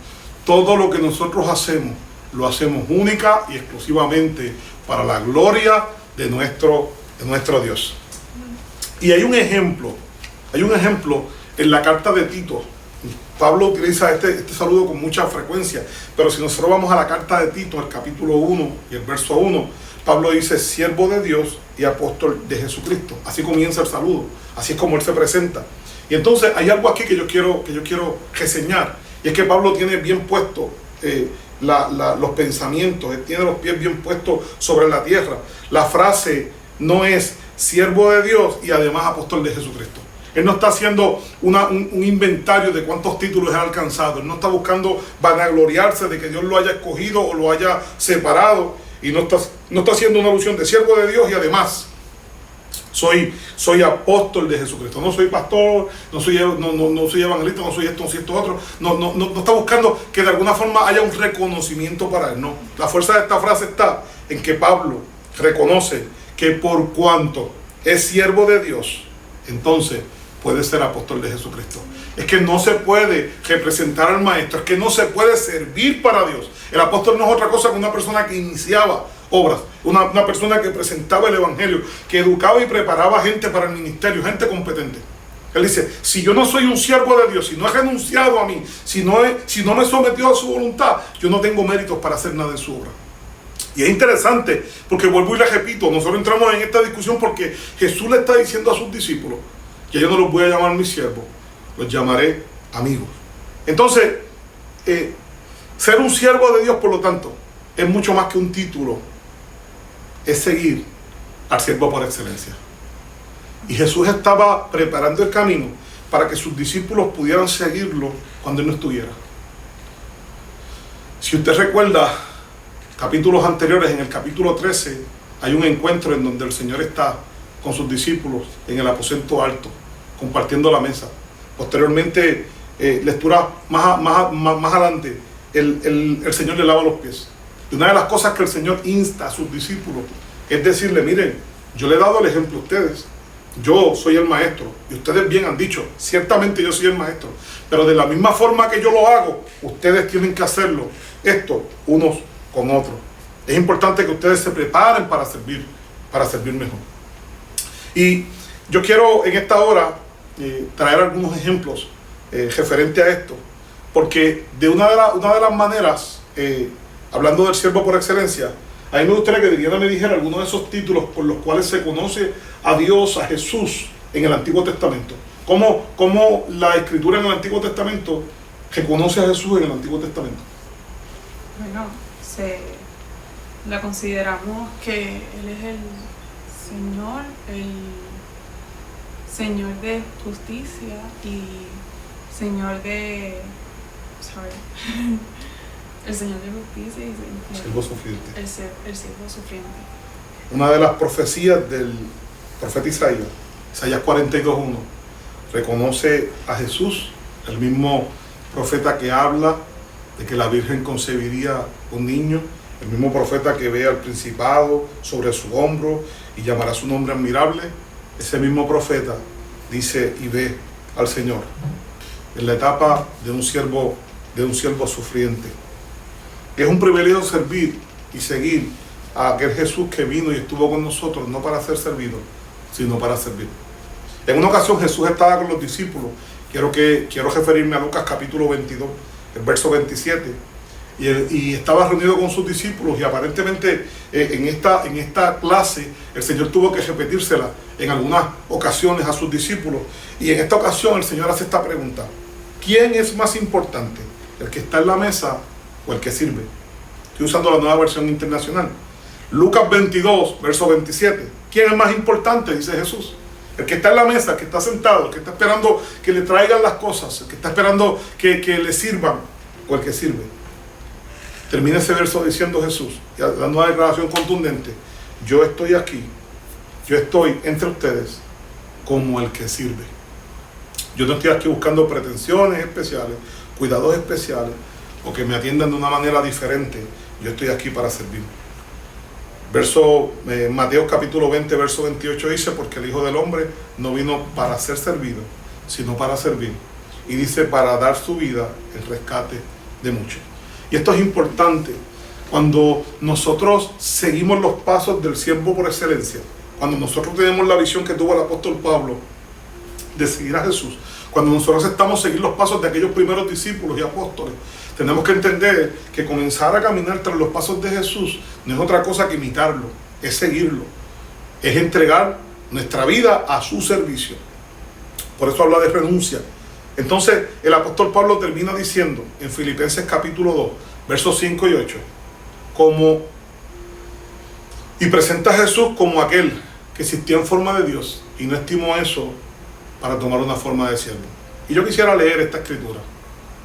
Todo lo que nosotros hacemos, lo hacemos única y exclusivamente para la gloria de nuestro Dios. Y hay un ejemplo en la carta de Tito. Pablo utiliza este saludo con mucha frecuencia, pero si nosotros vamos a la carta de Tito, el capítulo 1 y el verso 1, Pablo dice, siervo de Dios y apóstol de Jesucristo. Así comienza el saludo, así es como él se presenta. Y entonces hay algo aquí que yo quiero reseñar, y es que Pablo tiene bien puesto los pensamientos, él tiene los pies bien puestos sobre la tierra. La frase no es siervo de Dios y además apóstol de Jesucristo. Él no está haciendo un inventario de cuántos títulos ha alcanzado. Él no está buscando vanagloriarse de que Dios lo haya escogido o lo haya separado. Y no está haciendo una alusión de siervo de Dios y además soy apóstol de Jesucristo. No soy pastor, no soy evangelista, no soy esto, no soy esto otro. No está buscando que de alguna forma haya un reconocimiento para él. No. La fuerza de esta frase está en que Pablo reconoce que por cuanto es siervo de Dios, entonces puede ser apóstol de Jesucristo. Es que no se puede representar al maestro, es que no se puede servir para Dios. El apóstol no es otra cosa que una persona que iniciaba obras, una persona que presentaba el evangelio, que educaba y preparaba gente para el ministerio, gente competente. Él dice, si yo no soy un siervo de Dios, si no he renunciado a mí, si no me he sometido a su voluntad, yo no tengo méritos para hacer nada en su obra. Y es interesante, porque vuelvo y le repito, nosotros entramos en esta discusión porque Jesús le está diciendo a sus discípulos que yo no los voy a llamar mis siervos, los llamaré amigos. Entonces, ser un siervo de Dios, por lo tanto, es mucho más que un título, es seguir al siervo por excelencia. Y Jesús estaba preparando el camino para que sus discípulos pudieran seguirlo cuando Él no estuviera. Si usted recuerda capítulos anteriores, en el capítulo 13, hay un encuentro en donde el Señor está con sus discípulos en el aposento alto, compartiendo la mesa. Posteriormente, lectura más adelante, el Señor le lava los pies. Y una de las cosas que el Señor insta a sus discípulos es decirle, miren, yo le he dado el ejemplo a ustedes, yo soy el maestro, y ustedes bien han dicho, ciertamente yo soy el maestro, pero de la misma forma que yo lo hago, ustedes tienen que hacerlo, esto, unos con otros. Es importante que ustedes se preparen para servir mejor. Y yo quiero en esta hora traer algunos ejemplos referente a esto, porque de una de las maneras, hablando del siervo por excelencia, a mí me gustaría que Diana me dijera algunos de esos títulos por los cuales se conoce a Dios, a Jesús en el Antiguo Testamento. ¿Cómo la Escritura en el Antiguo Testamento reconoce a Jesús en el Antiguo Testamento? Bueno, la consideramos que Él es el Señor de justicia y Señor de... el Señor de justicia y siervo sufriente. El siervo sufriente. Una de las profecías del profeta Isaías 42:1, reconoce a Jesús, el mismo profeta que habla de que la Virgen concebiría un niño, el mismo profeta que ve al principado sobre su hombro y llamará su nombre admirable. Ese mismo profeta dice y ve al Señor en la etapa de un siervo sufriente. Es un privilegio servir y seguir a aquel Jesús que vino y estuvo con nosotros, no para ser servido, sino para servir. En una ocasión Jesús estaba con los discípulos. Quiero referirme a Lucas capítulo 22, el verso 27. Y estaba reunido con sus discípulos, y aparentemente en esta clase el Señor tuvo que repetírsela en algunas ocasiones a sus discípulos. Y en esta ocasión el Señor hace esta pregunta: ¿quién es más importante, el que está en la mesa o el que sirve? Estoy usando la Nueva Versión Internacional. Lucas 22, verso 27. ¿Quién es más importante?, dice Jesús. El que está en la mesa, el que está sentado, el que está esperando que le traigan las cosas, el que está esperando que le sirvan, o el que sirve. Termina ese verso diciendo Jesús, dando una declaración contundente: yo estoy aquí, yo estoy entre ustedes como el que sirve. Yo no estoy aquí buscando pretensiones especiales, cuidados especiales, o que me atiendan de una manera diferente. Yo estoy aquí para servir. Mateo capítulo 20, verso 28 dice: porque el Hijo del Hombre no vino para ser servido, sino para servir. Y dice: para dar su vida en rescate de muchos. Y esto es importante cuando nosotros seguimos los pasos del siervo por excelencia, cuando nosotros tenemos la visión que tuvo el apóstol Pablo de seguir a Jesús, cuando nosotros estamos seguir los pasos de aquellos primeros discípulos y apóstoles. Tenemos que entender que comenzar a caminar tras los pasos de Jesús no es otra cosa que imitarlo, es seguirlo, es entregar nuestra vida a su servicio. Por eso habla de renuncia. Entonces el apóstol Pablo termina diciendo en Filipenses capítulo 2, versos 5 y 8, y presenta a Jesús como aquel que existió en forma de Dios y no estimó eso para tomar una forma de siervo. Y yo quisiera leer esta escritura.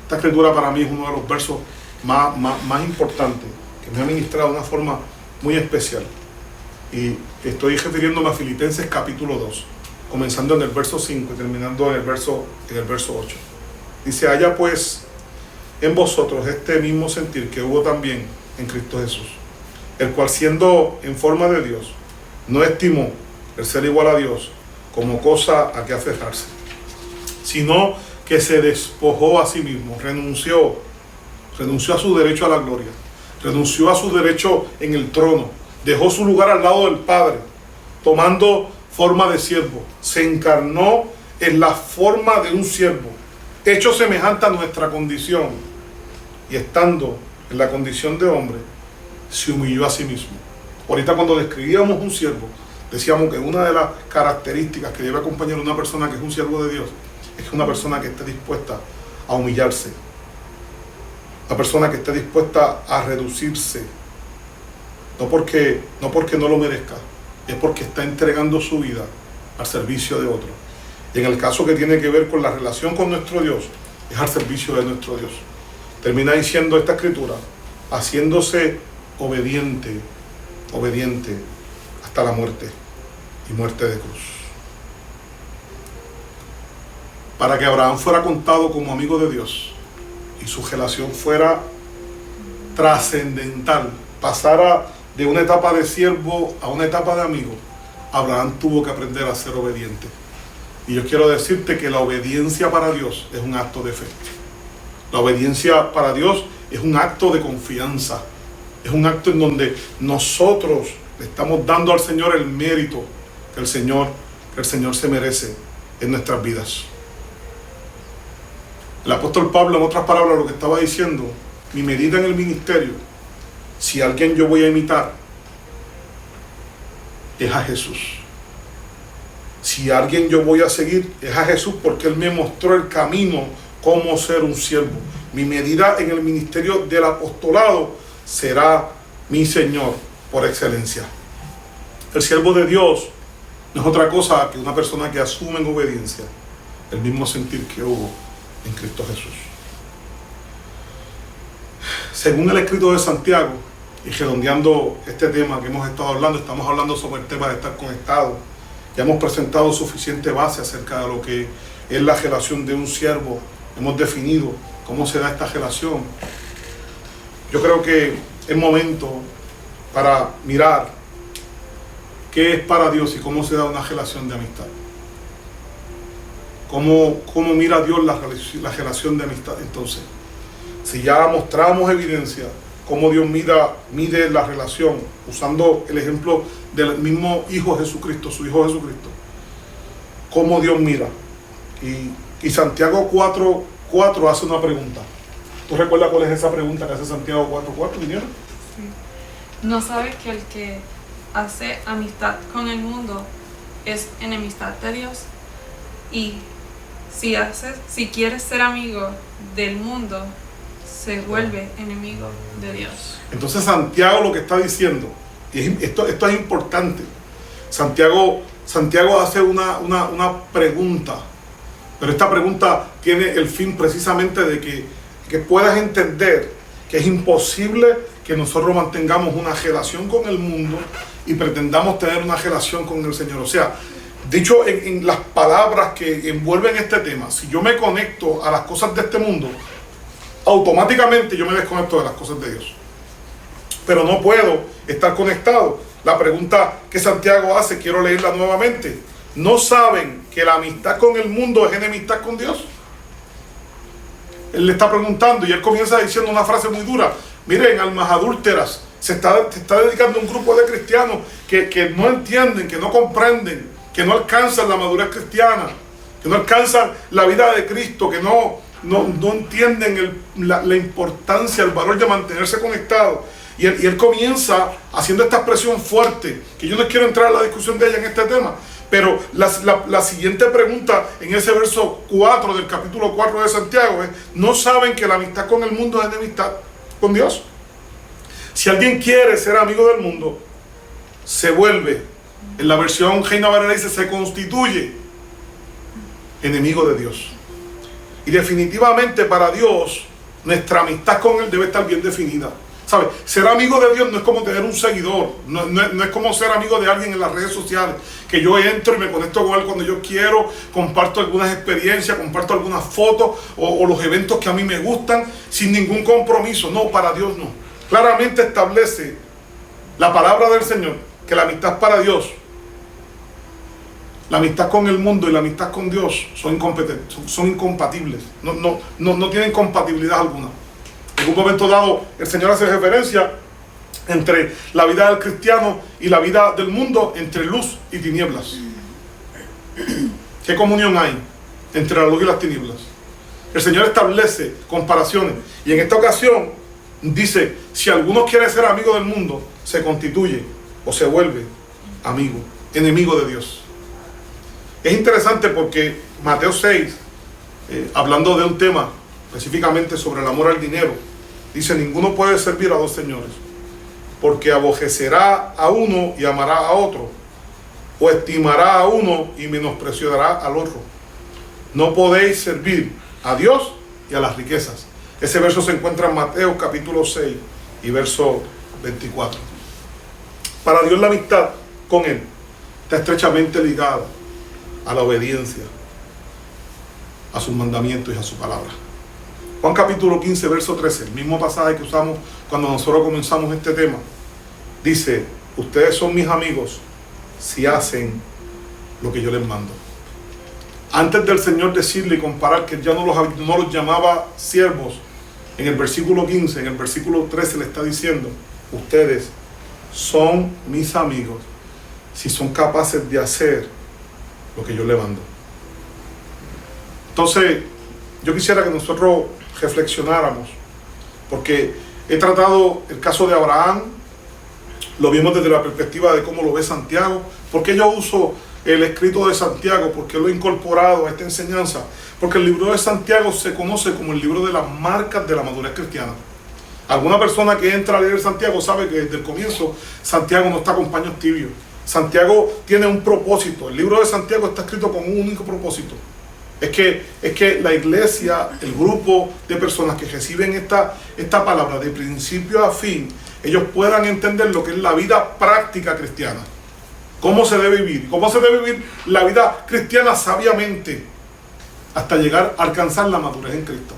Esta escritura para mí es uno de los versos más importantes que me ha ministrado de una forma muy especial. Y estoy refiriéndome a Filipenses capítulo 2, comenzando en el verso 5 y terminando en el verso 8. Dice: haya pues en vosotros este mismo sentir que hubo también en Cristo Jesús, el cual, siendo en forma de Dios, no estimó el ser igual a Dios como cosa a que aferrarse, sino que se despojó a sí mismo, renunció a su derecho a la gloria, renunció a su derecho en el trono, dejó su lugar al lado del Padre, tomando forma de siervo, se encarnó en la forma de un siervo, hecho semejante a nuestra condición, y estando en la condición de hombre, se humilló a sí mismo. Ahorita, cuando describíamos un siervo, decíamos que una de las características que debe acompañar a una persona que es un siervo de Dios es una persona que esté dispuesta a humillarse, una persona que esté dispuesta a reducirse, no porque no lo merezca, es porque está entregando su vida al servicio de otro. Y en el caso que tiene que ver con la relación con nuestro Dios, es al servicio de nuestro Dios. Termina diciendo esta escritura: haciéndose obediente hasta la muerte, y muerte de cruz. Para que Abraham fuera contado como amigo de Dios y su relación fuera trascendental, pasara de una etapa de siervo a una etapa de amigo, Abraham tuvo que aprender a ser obediente. Y yo quiero decirte que la obediencia para Dios es un acto de fe. La obediencia para Dios es un acto de confianza. Es un acto en donde nosotros le estamos dando al Señor el mérito que el Señor se merece en nuestras vidas. El apóstol Pablo, en otras palabras, lo que estaba diciendo: mi medida en el ministerio, si a alguien yo voy a imitar, es a Jesús. Si a alguien yo voy a seguir, es a Jesús, porque Él me mostró el camino cómo ser un siervo. Mi medida en el ministerio del apostolado será mi Señor por excelencia. El siervo de Dios no es otra cosa que una persona que asume en obediencia el mismo sentir que hubo en Cristo Jesús. Según el escrito de Santiago, y redondeando este tema que hemos estado hablando, estamos hablando sobre el tema de estar conectados. Ya hemos presentado suficiente base acerca de lo que es la relación de un siervo. Hemos definido cómo se da esta relación. Yo creo que es momento para mirar qué es para Dios y cómo se da una relación de amistad. ¿Cómo mira Dios la relación de amistad? Entonces, si ya mostramos evidencia cómo Dios mide la relación, usando el ejemplo del mismo Hijo Jesucristo, su Hijo Jesucristo, cómo Dios mira. Y Santiago 4:4 hace una pregunta. ¿Tú recuerdas cuál es esa pregunta que hace Santiago 4:4, Liniana? Sí. ¿No sabes que el que hace amistad con el mundo es enemistad de Dios? Y si quieres ser amigo del mundo, se vuelve enemigo de Dios. Entonces Santiago lo que está diciendo, y esto es importante, Santiago hace una pregunta, pero esta pregunta tiene el fin precisamente de que puedas entender que es imposible que nosotros mantengamos una relación con el mundo y pretendamos tener una relación con el Señor. O sea, dicho en las palabras que envuelven este tema, si yo me conecto a las cosas de este mundo, automáticamente yo me desconecto de las cosas de Dios. Pero no puedo estar conectado. La pregunta que Santiago hace, quiero leerla nuevamente. ¿No saben que la amistad con el mundo es enemistad con Dios? Él le está preguntando y él comienza diciendo una frase muy dura. Miren, almas adúlteras, se está dedicando a un grupo de cristianos que no entienden, que no comprenden, que no alcanzan la madurez cristiana, que no alcanzan la vida de Cristo, que no entienden la importancia, el valor de mantenerse conectado. Y él comienza haciendo esta expresión fuerte, que yo no quiero entrar a la discusión de ella en este tema, pero la siguiente pregunta en ese verso 4 del capítulo 4 de Santiago es: ¿no saben que la amistad con el mundo es enemistad con Dios? Si alguien quiere ser amigo del mundo, se vuelve, en la versión Reina Valera dice, se constituye enemigo de Dios. Y definitivamente para Dios, nuestra amistad con Él debe estar bien definida. ¿Sabes? Ser amigo de Dios no es como tener un seguidor, no es como ser amigo de alguien en las redes sociales, que yo entro y me conecto con él cuando yo quiero, comparto algunas experiencias, comparto algunas fotos o los eventos que a mí me gustan, sin ningún compromiso. No, para Dios no. Claramente establece la palabra del Señor que la amistad para Dios, la amistad con el mundo y la amistad con Dios son incompatibles, no tienen compatibilidad alguna. En un momento dado, el Señor hace referencia entre la vida del cristiano y la vida del mundo, entre luz y tinieblas. ¿Qué comunión hay entre la luz y las tinieblas? El Señor establece comparaciones. Y en esta ocasión dice, si alguno quiere ser amigo del mundo, se constituye o se vuelve enemigo de Dios. Es interesante porque Mateo 6, hablando de un tema específicamente sobre el amor al dinero, dice: ninguno puede servir a dos señores, porque aborrecerá a uno y amará a otro, o estimará a uno y menospreciará al otro. No podéis servir a Dios y a las riquezas. Ese verso se encuentra en Mateo capítulo 6 y verso 24. Para Dios la amistad con Él está estrechamente ligada a la obediencia a sus mandamientos y a su palabra. Juan capítulo 15, verso 13, el mismo pasaje que usamos cuando nosotros comenzamos este tema, dice: ustedes son mis amigos si hacen lo que yo les mando. Antes del Señor decirle y comparar que ya no los llamaba siervos, en el versículo 15, en el versículo 13 le está diciendo: ustedes son mis amigos si son capaces de hacer lo que yo les mando. Entonces, yo quisiera que nosotros reflexionáramos, porque he tratado el caso de Abraham, lo vimos desde la perspectiva de cómo lo ve Santiago. ¿Por qué yo uso el escrito de Santiago? ¿Por qué lo he incorporado a esta enseñanza? Porque el libro de Santiago se conoce como el libro de las marcas de la madurez cristiana. Alguna persona que entra a leer Santiago sabe que desde el comienzo Santiago no está con paños tibios. Santiago tiene un propósito. El libro de Santiago está escrito con un único propósito. Es que la iglesia, el grupo de personas que reciben esta palabra de principio a fin, ellos puedan entender lo que es la vida práctica cristiana. Cómo se debe vivir. Cómo se debe vivir la vida cristiana sabiamente hasta llegar a alcanzar la madurez en Cristo.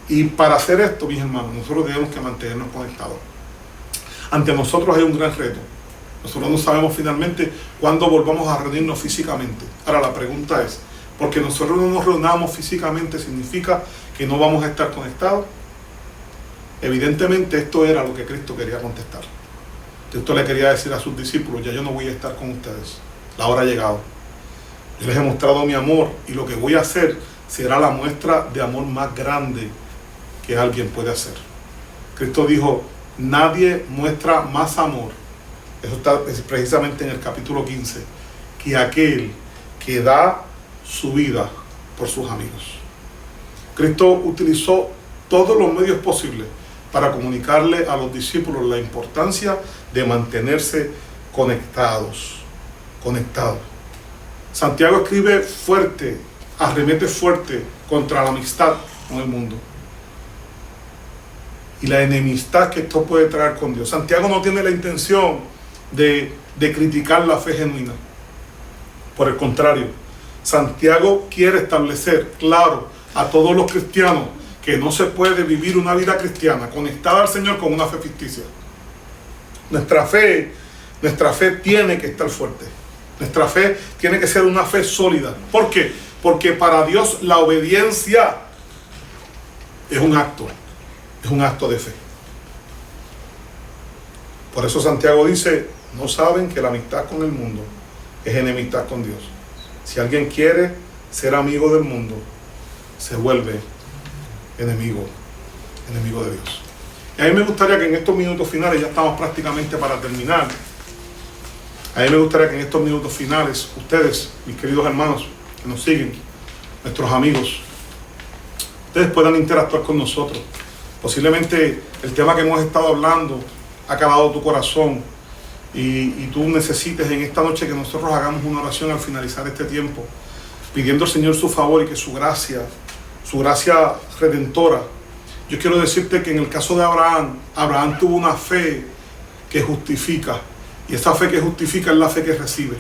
Y para hacer esto, mis hermanos, nosotros debemos que mantenernos conectados. Ante nosotros hay un gran reto. Nosotros no sabemos finalmente cuándo volvamos a reunirnos físicamente. Ahora la pregunta es, porque nosotros no nos reunamos físicamente, ¿significa que no vamos a estar conectados? Evidentemente esto era lo que Cristo quería contestar. Cristo le quería decir a sus discípulos, ya yo no voy a estar con ustedes. La hora ha llegado. Yo les he mostrado mi amor y lo que voy a hacer será la muestra de amor más grande que alguien puede hacer. Cristo dijo, nadie muestra más amor, eso está precisamente en el capítulo 15, que aquel que da su vida por sus amigos. Cristo utilizó todos los medios posibles para comunicarle a los discípulos la importancia de mantenerse conectados. Santiago escribe fuerte, arremete fuerte contra la amistad con el mundo y la enemistad que esto puede traer con Dios. Santiago no tiene la intención de criticar la fe genuina. Por el contrario, Santiago quiere establecer claro a todos los cristianos que no se puede vivir una vida cristiana conectada al Señor con una fe ficticia. Nuestra fe tiene que estar fuerte. Nuestra fe tiene que ser una fe sólida. ¿Por qué? Porque para Dios la obediencia es un acto de fe. Por eso Santiago dice, no saben que la amistad con el mundo es enemistad con Dios. Si alguien quiere ser amigo del mundo, se vuelve enemigo de Dios. Y a mí me gustaría que en estos minutos finales, ya estamos prácticamente para terminar, a mí me gustaría que en estos minutos finales, ustedes, mis queridos hermanos que nos siguen, nuestros amigos, ustedes puedan interactuar con nosotros. Posiblemente el tema que hemos estado hablando ha calado tu corazón y tú necesites en esta noche que nosotros hagamos una oración al finalizar este tiempo, pidiendo al Señor su favor y que su gracia redentora. Yo quiero decirte que en el caso de Abraham tuvo una fe que justifica, y esa fe que justifica es la fe que recibe.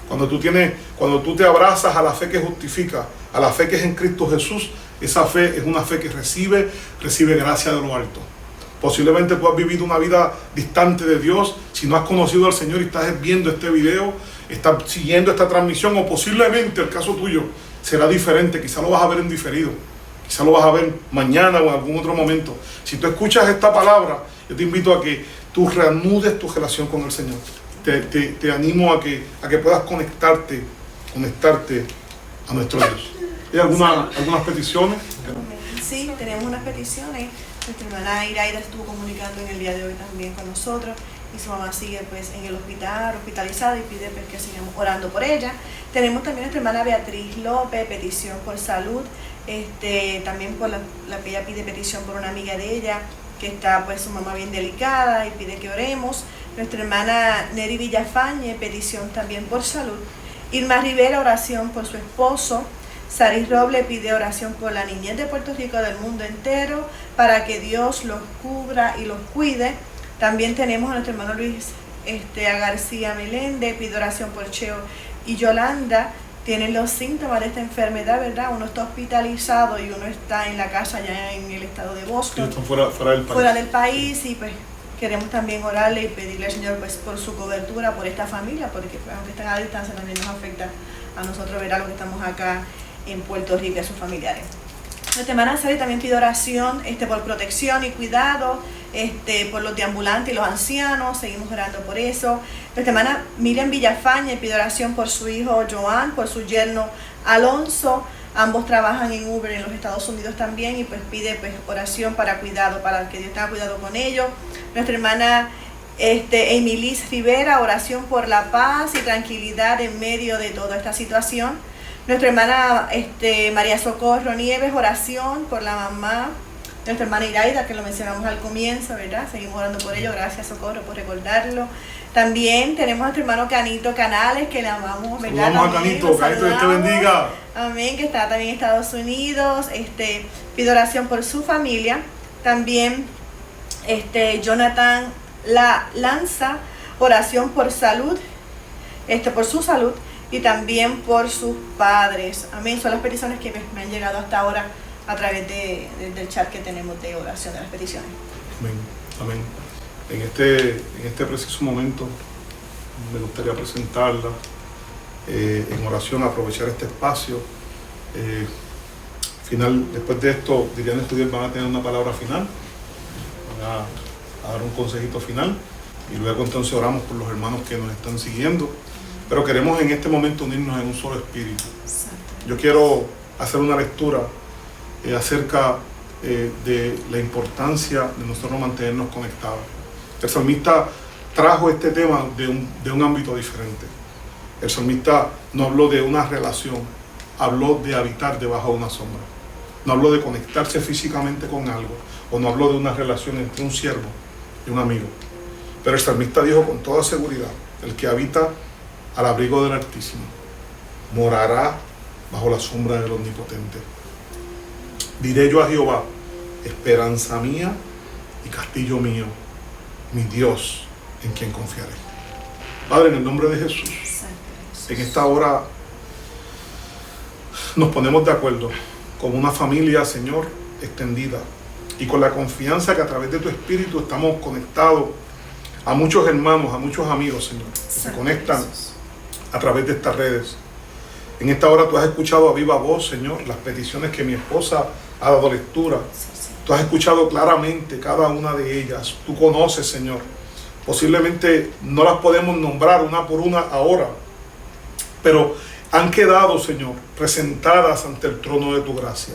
Cuando tú te abrazas a la fe que justifica, a la fe que es en Cristo Jesús, esa fe es una fe que recibe gracia de lo alto. Posiblemente tú has vivido una vida distante de Dios. Si no has conocido al Señor y estás viendo este video, estás siguiendo esta transmisión, o posiblemente el caso tuyo será diferente. Quizá lo vas a ver en diferido, quizá lo vas a ver mañana o en algún otro momento. Si tú escuchas esta palabra, yo te invito a que tú reanudes tu relación con el Señor. Te animo a que puedas conectarte a nuestro Dios. ¿Hay algunas peticiones? Sí, tenemos unas peticiones. Nuestra hermana Iraida estuvo comunicando en el día de hoy también con nosotros, y su mamá sigue pues en el hospital, hospitalizada, y pide pues que sigamos orando por ella. Tenemos también nuestra hermana Beatriz López, petición por salud. También ella pide petición por una amiga de ella que está pues su mamá bien delicada y pide que oremos. Nuestra hermana Neri Villafañe, petición también por salud. Irma Rivera, oración por su esposo. Saris Roble pide oración por la niñez de Puerto Rico, del mundo entero, para que Dios los cubra y los cuide. También tenemos a nuestro hermano Luis a García Meléndez, pide oración por Cheo y Yolanda. Tienen los síntomas de esta enfermedad, ¿verdad? Uno está hospitalizado y uno está en la casa ya en el estado de Boston. Están fuera del país. Y pues queremos también orarle y pedirle al Señor pues por su cobertura, por esta familia, porque pues, aunque están a distancia también nos afecta a nosotros, ¿verdad? Los que estamos acá en Puerto Rico y a sus familiares. Nuestra hermana Sari también pide oración por protección y cuidado, por los deambulantes y los ancianos. Seguimos orando por eso. Nuestra hermana Miriam Villafañe pide oración por su hijo Joan, por su yerno Alonso. Ambos trabajan en Uber en los Estados Unidos también, y pues pide pues oración para cuidado, para que Dios tenga cuidado con ellos. Nuestra hermana Emilis Rivera, oración por la paz y tranquilidad en medio de toda esta situación. Nuestra hermana María Socorro Nieves, oración por la mamá nuestra hermana Iraida, que lo mencionamos al comienzo, ¿verdad? Seguimos orando por ello, gracias Socorro por recordarlo. También tenemos a nuestro hermano Canito Canales, que le amamos, ¿verdad? Saludamos a Canito, Canito, Dios te bendiga. Amén, que está también en Estados Unidos. Pido oración por su familia. También Jonathan lanza oración por salud, por su salud y también por sus padres. Amén, son las peticiones que me han llegado hasta ahora a través del chat que tenemos de oración de las peticiones. Amén, amén. En este preciso momento me gustaría presentarla en oración, aprovechar este espacio. Después de esto, Dirian Estudiar van a tener una palabra final, van a dar un consejito final y luego entonces oramos por los hermanos que nos están siguiendo. Pero queremos en este momento unirnos en un solo espíritu. Yo quiero hacer una lectura acerca de la importancia de nosotros mantenernos conectados. El salmista trajo este tema de un ámbito diferente. El salmista no habló de una relación, habló de habitar debajo de una sombra. No habló de conectarse físicamente con algo, o no habló de una relación entre un siervo y un amigo. Pero el salmista dijo con toda seguridad: el que habita al abrigo del Altísimo morará bajo la sombra del Omnipotente. Diré yo a Jehová, esperanza mía y castillo mío, mi Dios en quien confiaré. Padre, en el nombre de Jesús, en esta hora nos ponemos de acuerdo como una familia, Señor, extendida, y con la confianza que a través de tu Espíritu estamos conectados a muchos hermanos, a muchos amigos, Señor, que se conectan a través de estas redes. En esta hora tú has escuchado a viva voz, Señor, las peticiones que mi esposa ha dado lectura. Tú has escuchado claramente cada una de ellas. Tú conoces, Señor. Posiblemente no las podemos nombrar una por una ahora, pero han quedado, Señor, presentadas ante el trono de tu gracia.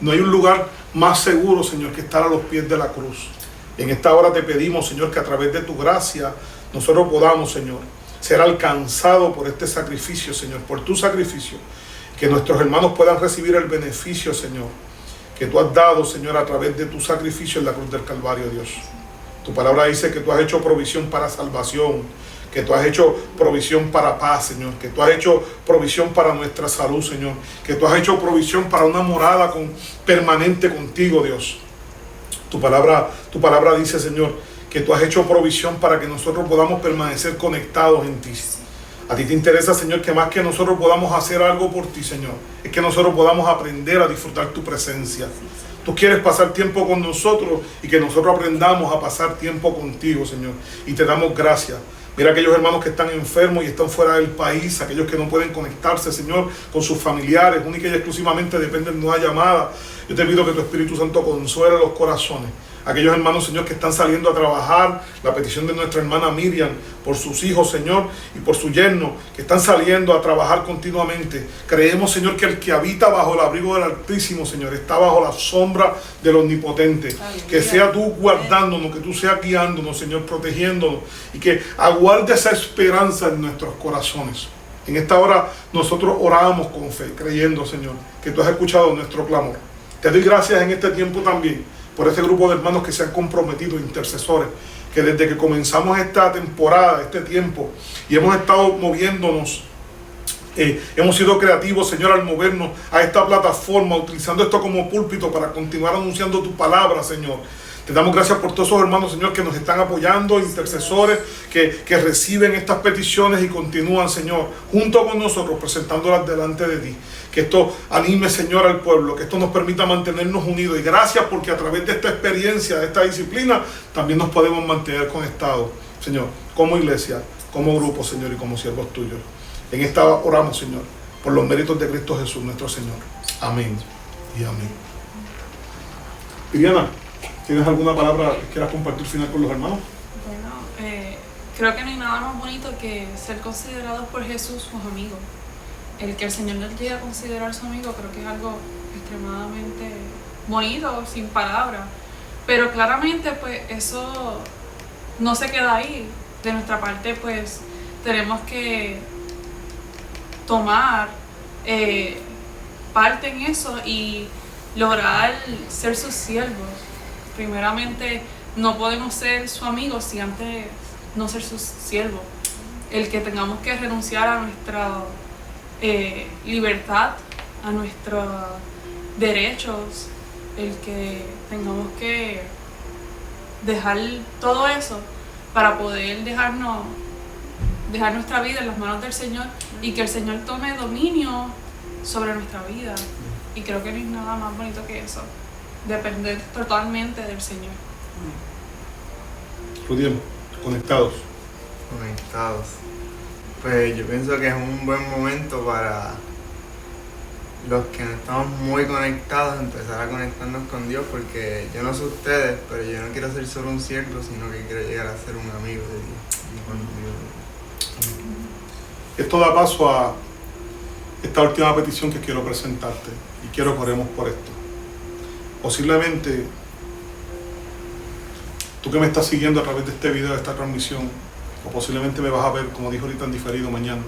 No hay un lugar más seguro, Señor, que estar a los pies de la cruz. En esta hora te pedimos, Señor, que a través de tu gracia nosotros podamos, Señor, ser alcanzados por este sacrificio, Señor, por tu sacrificio. Que nuestros hermanos puedan recibir el beneficio, Señor, que tú has dado, Señor, a través de tu sacrificio en la cruz del Calvario, Dios. Tu palabra dice que tú has hecho provisión para salvación, que tú has hecho provisión para paz, Señor, que tú has hecho provisión para nuestra salud, Señor, que tú has hecho provisión para una morada permanente contigo, Dios. Tu palabra dice, Señor, que tú has hecho provisión para que nosotros podamos permanecer conectados en ti. A ti te interesa, Señor, que más que nosotros podamos hacer algo por ti, Señor, es que nosotros podamos aprender a disfrutar tu presencia. Tú quieres pasar tiempo con nosotros y que nosotros aprendamos a pasar tiempo contigo, Señor. Y te damos gracias. Mira aquellos hermanos que están enfermos y están fuera del país, aquellos que no pueden conectarse, Señor, con sus familiares, única y exclusivamente dependen de una llamada. Yo te pido que tu Espíritu Santo consuele los corazones. Aquellos hermanos, Señor, que están saliendo a trabajar, la petición de nuestra hermana Miriam, por sus hijos, Señor, y por su yerno, que están saliendo a trabajar continuamente. Creemos, Señor, que el que habita bajo el abrigo del Altísimo, Señor, está bajo la sombra del Omnipotente. Que sea tú guardándonos, que tú seas guiándonos, Señor, protegiéndonos, y que aguarde esa esperanza en nuestros corazones. En esta hora nosotros oramos con fe, creyendo, Señor, que tú has escuchado nuestro clamor. Te doy gracias en este tiempo también por este grupo de hermanos que se han comprometido, intercesores, que desde que comenzamos esta temporada, este tiempo, y hemos estado moviéndonos, hemos sido creativos, Señor, al movernos a esta plataforma, utilizando esto como púlpito para continuar anunciando tu palabra, Señor. Te damos gracias por todos esos hermanos, Señor, que nos están apoyando, intercesores, que reciben estas peticiones y continúan, Señor, junto con nosotros, presentándolas delante de ti. Que esto anime, Señor, al pueblo, que esto nos permita mantenernos unidos. Y gracias porque a través de esta experiencia, de esta disciplina, también nos podemos mantener conectados, Señor, como iglesia, como grupo, Señor, y como siervos tuyos. En esta oramos, Señor, por los méritos de Cristo Jesús, nuestro Señor. Amén y amén. Viviana, ¿tienes alguna palabra que quieras compartir final con los hermanos? Bueno, creo que no hay nada más bonito que ser considerados por Jesús sus amigos. El que el Señor nos llegue a considerar su amigo creo que es algo extremadamente bonito, sin palabras. Pero claramente pues eso no se queda ahí. De nuestra parte pues tenemos que tomar parte en eso y lograr ser sus siervos. Primeramente, no podemos ser su amigo si antes no ser sus siervos. El que tengamos que renunciar a nuestra libertad, a nuestros derechos, el que tengamos que dejar todo eso para poder dejar nuestra vida en las manos del Señor y que el Señor tome dominio sobre nuestra vida. Y creo que no hay nada más bonito que eso, depender totalmente del Señor. Rudiel, conectados. Conectados. Pues yo pienso que es un buen momento para los que no estamos muy conectados empezar a conectarnos con Dios, porque yo no sé ustedes, pero yo no quiero ser solo un siervo, sino que quiero llegar a ser un amigo de Dios. Esto da paso a esta última petición que quiero presentarte y quiero que oremos por esto. Posiblemente tú que me estás siguiendo a través de este video, de esta transmisión, o posiblemente me vas a ver, como dijo ahorita, en diferido mañana.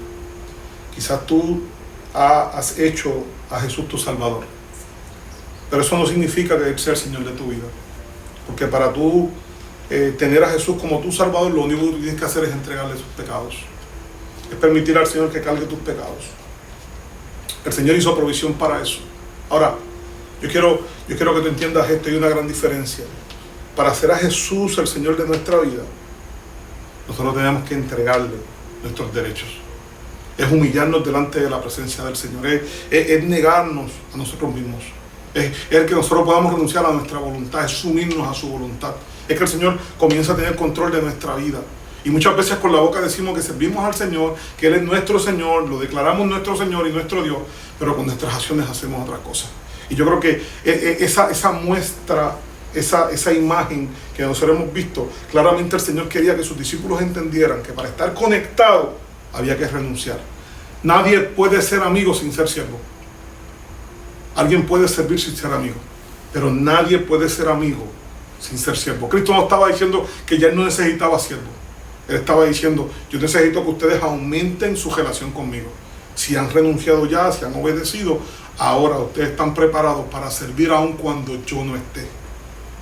Quizás tú has hecho a Jesús tu Salvador, pero eso no significa que Él sea el Señor de tu vida, porque para tú tener a Jesús como tu Salvador, lo único que tú tienes que hacer es entregarle sus pecados, es permitir al Señor que cargue tus pecados. El Señor hizo provisión para eso. Ahora, yo quiero que tú entiendas esto. Hay una gran diferencia. Para hacer a Jesús el Señor de nuestra vida, nosotros tenemos que entregarle nuestros derechos. Es humillarnos delante de la presencia del Señor. Es negarnos a nosotros mismos. Es el que nosotros podamos renunciar a nuestra voluntad. Es sumirnos a su voluntad. Es que el Señor comienza a tener control de nuestra vida. Y muchas veces con la boca decimos que servimos al Señor, que Él es nuestro Señor, lo declaramos nuestro Señor y nuestro Dios, pero con nuestras acciones hacemos otras cosas. Y yo creo que esa muestra, esa imagen que nosotros hemos visto, claramente el Señor quería que sus discípulos entendieran que para estar conectados había que renunciar. Nadie puede ser amigo sin ser siervo. Alguien puede servir sin ser amigo, pero nadie puede ser amigo sin ser siervo. Cristo no estaba diciendo que ya Él no necesitaba siervo. Él estaba diciendo, yo necesito que ustedes aumenten su relación conmigo. Si han renunciado ya, si han obedecido, ahora ustedes están preparados para servir aun cuando yo no esté.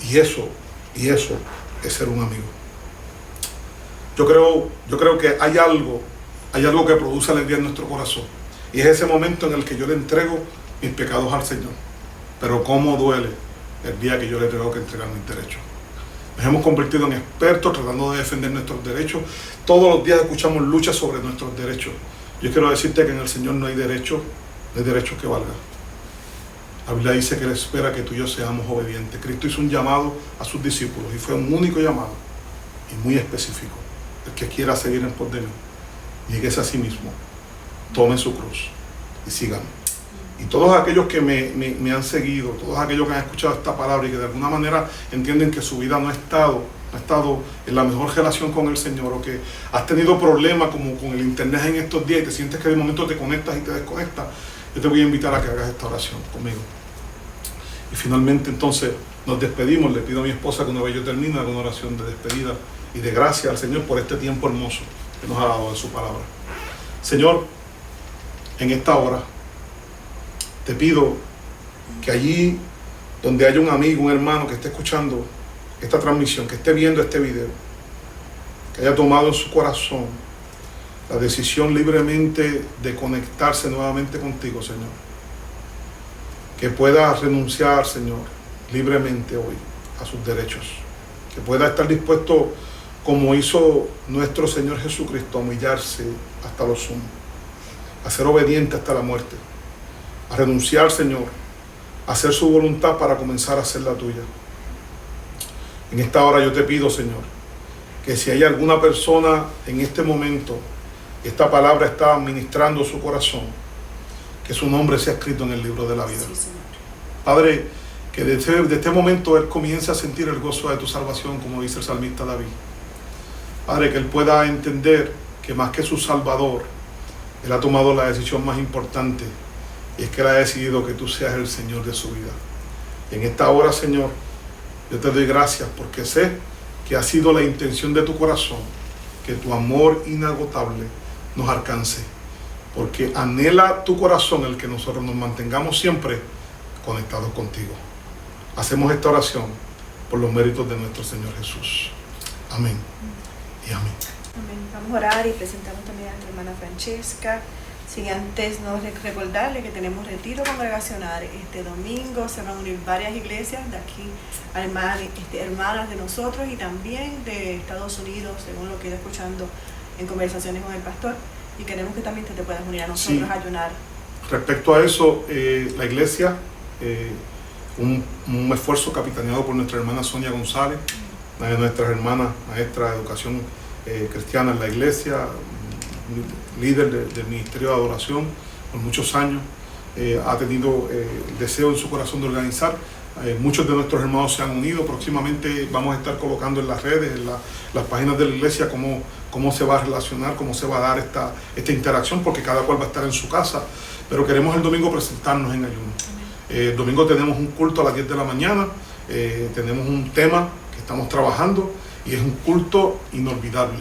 Y eso es ser un amigo. Yo creo que hay algo que produce alegría en nuestro corazón. Y es ese momento en el que yo le entrego mis pecados al Señor. Pero cómo duele el día que yo le tengo que entregar mis derechos. Nos hemos convertido en expertos tratando de defender nuestros derechos. Todos los días escuchamos luchas sobre nuestros derechos. Yo quiero decirte que en el Señor no hay derechos que valgan. La Biblia dice que Él espera que tú y yo seamos obedientes. Cristo hizo un llamado a sus discípulos y fue un único llamado y muy específico. El que quiera seguir en pos de mí, niéguese a sí mismo, tome su cruz y síganme. Y todos aquellos que me han seguido, todos aquellos que han escuchado esta palabra y que de alguna manera entienden que su vida no ha estado en la mejor relación con el Señor, o que has tenido problemas como con el internet en estos días y te sientes que de momento te conectas y te desconectas, yo te voy a invitar a que hagas esta oración conmigo. Y finalmente entonces nos despedimos. Le pido a mi esposa que una vez yo termine haga una oración de despedida y de gracia al Señor por este tiempo hermoso que nos ha dado de su palabra. Señor, en esta hora te pido que allí donde haya un amigo, un hermano que esté escuchando esta transmisión, que esté viendo este video, que haya tomado en su corazón la decisión libremente de conectarse nuevamente contigo, Señor, que pueda renunciar, Señor, libremente hoy a sus derechos, que pueda estar dispuesto, como hizo nuestro Señor Jesucristo, a humillarse hasta lo sumo, a ser obediente hasta la muerte, a renunciar, Señor, a hacer su voluntad para comenzar a hacer la tuya. En esta hora yo te pido, Señor, que si hay alguna persona en este momento, esta palabra está ministrando su corazón, que su nombre sea escrito en el libro de la vida. Sí, Señor. Padre, que desde este momento Él comience a sentir el gozo de tu salvación, como dice el salmista David. Padre, que Él pueda entender que más que su Salvador, Él ha tomado la decisión más importante, y es que Él ha decidido que tú seas el Señor de su vida. Y en esta hora, Señor, yo te doy gracias porque sé que ha sido la intención de tu corazón que tu amor inagotable nos alcance, porque anhela tu corazón el que nosotros nos mantengamos siempre conectados contigo. Hacemos esta oración por los méritos de nuestro Señor Jesús. Amén y amén. Amén. Vamos a orar y presentamos también a nuestra hermana Francesca. Sin antes no recordarle que tenemos retiro congregacional este domingo. Se van a unir varias iglesias de aquí, hermanas de nosotros y también de Estados Unidos, según lo que he ido escuchando en conversaciones con el pastor. Y queremos que también te puedas unir a nosotros a ayunar. Respecto a eso, la iglesia, un esfuerzo capitaneado por nuestra hermana Sonia González, una de nuestras hermanas maestra de educación cristiana en la iglesia, líder del Ministerio de Adoración por muchos años, ha tenido el deseo en su corazón de organizar. Muchos de nuestros hermanos se han unido. Próximamente vamos a estar colocando en las redes, en las páginas de la iglesia, cómo se va a relacionar, cómo se va a dar esta interacción, porque cada cual va a estar en su casa. Pero queremos el domingo presentarnos en ayuno. El domingo tenemos un culto a las 10 de la mañana, tenemos un tema que estamos trabajando y es un culto inolvidable.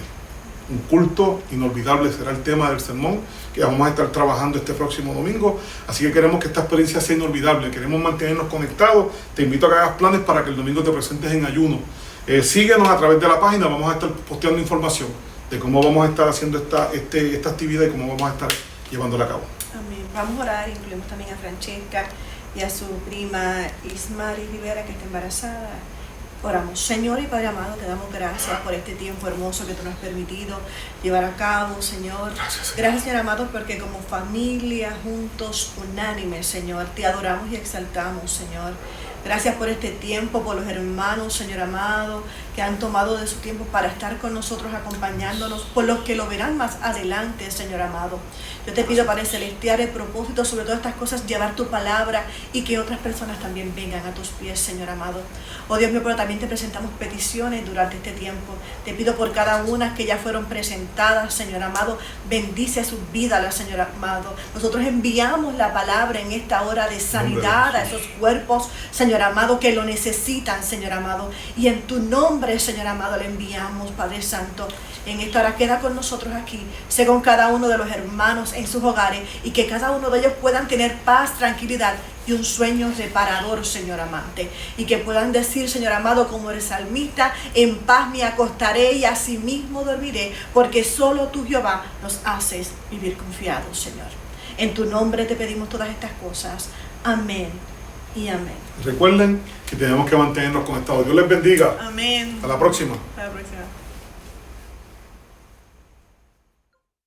Un culto inolvidable será el tema del sermón que vamos a estar trabajando este próximo domingo. Así que queremos que esta experiencia sea inolvidable, queremos mantenernos conectados. Te invito a que hagas planes para que el domingo te presentes en ayuno. Síguenos a través de la página, vamos a estar posteando información de cómo vamos a estar haciendo esta actividad y cómo vamos a estar llevándola a cabo. Amén. Vamos a orar, incluimos también a Francesca y a su prima Ismari Rivera, que está embarazada. Oramos. Señor y Padre amado, te damos gracias por este tiempo hermoso que tú nos has permitido llevar a cabo, Señor. Gracias, Señor amado, porque como familia, juntos, unánimes, Señor, te adoramos y exaltamos, Señor. Gracias por este tiempo, por los hermanos, Señor amado, que han tomado de su tiempo para estar con nosotros, acompañándonos, por los que lo verán más adelante, Señor amado. Yo te pido, Padre Celestial, el propósito sobre todas estas cosas, llevar tu palabra y que otras personas también vengan a tus pies, Señor amado. Oh Dios mío, pero también te presentamos peticiones durante este tiempo. Te pido por cada una que ya fueron presentadas, Señor amado. Bendice sus vidas, Señor amado. Nosotros enviamos la palabra en esta hora de sanidad a esos cuerpos, Señor amado, que lo necesitan, Señor amado. Y en tu nombre, Señor amado, le enviamos, Padre Santo. En esta hora queda con nosotros aquí, sé con cada uno de los hermanos en sus hogares y que cada uno de ellos puedan tener paz, tranquilidad y un sueño reparador, Señor amante. Y que puedan decir, Señor amado, como el salmista, en paz me acostaré y asimismo dormiré, porque solo tú, Jehová, nos haces vivir confiados, Señor. En tu nombre te pedimos todas estas cosas. Amén y amén. Recuerden que tenemos que mantenernos conectados. Dios les bendiga. Amén. Hasta la próxima. Hasta la próxima.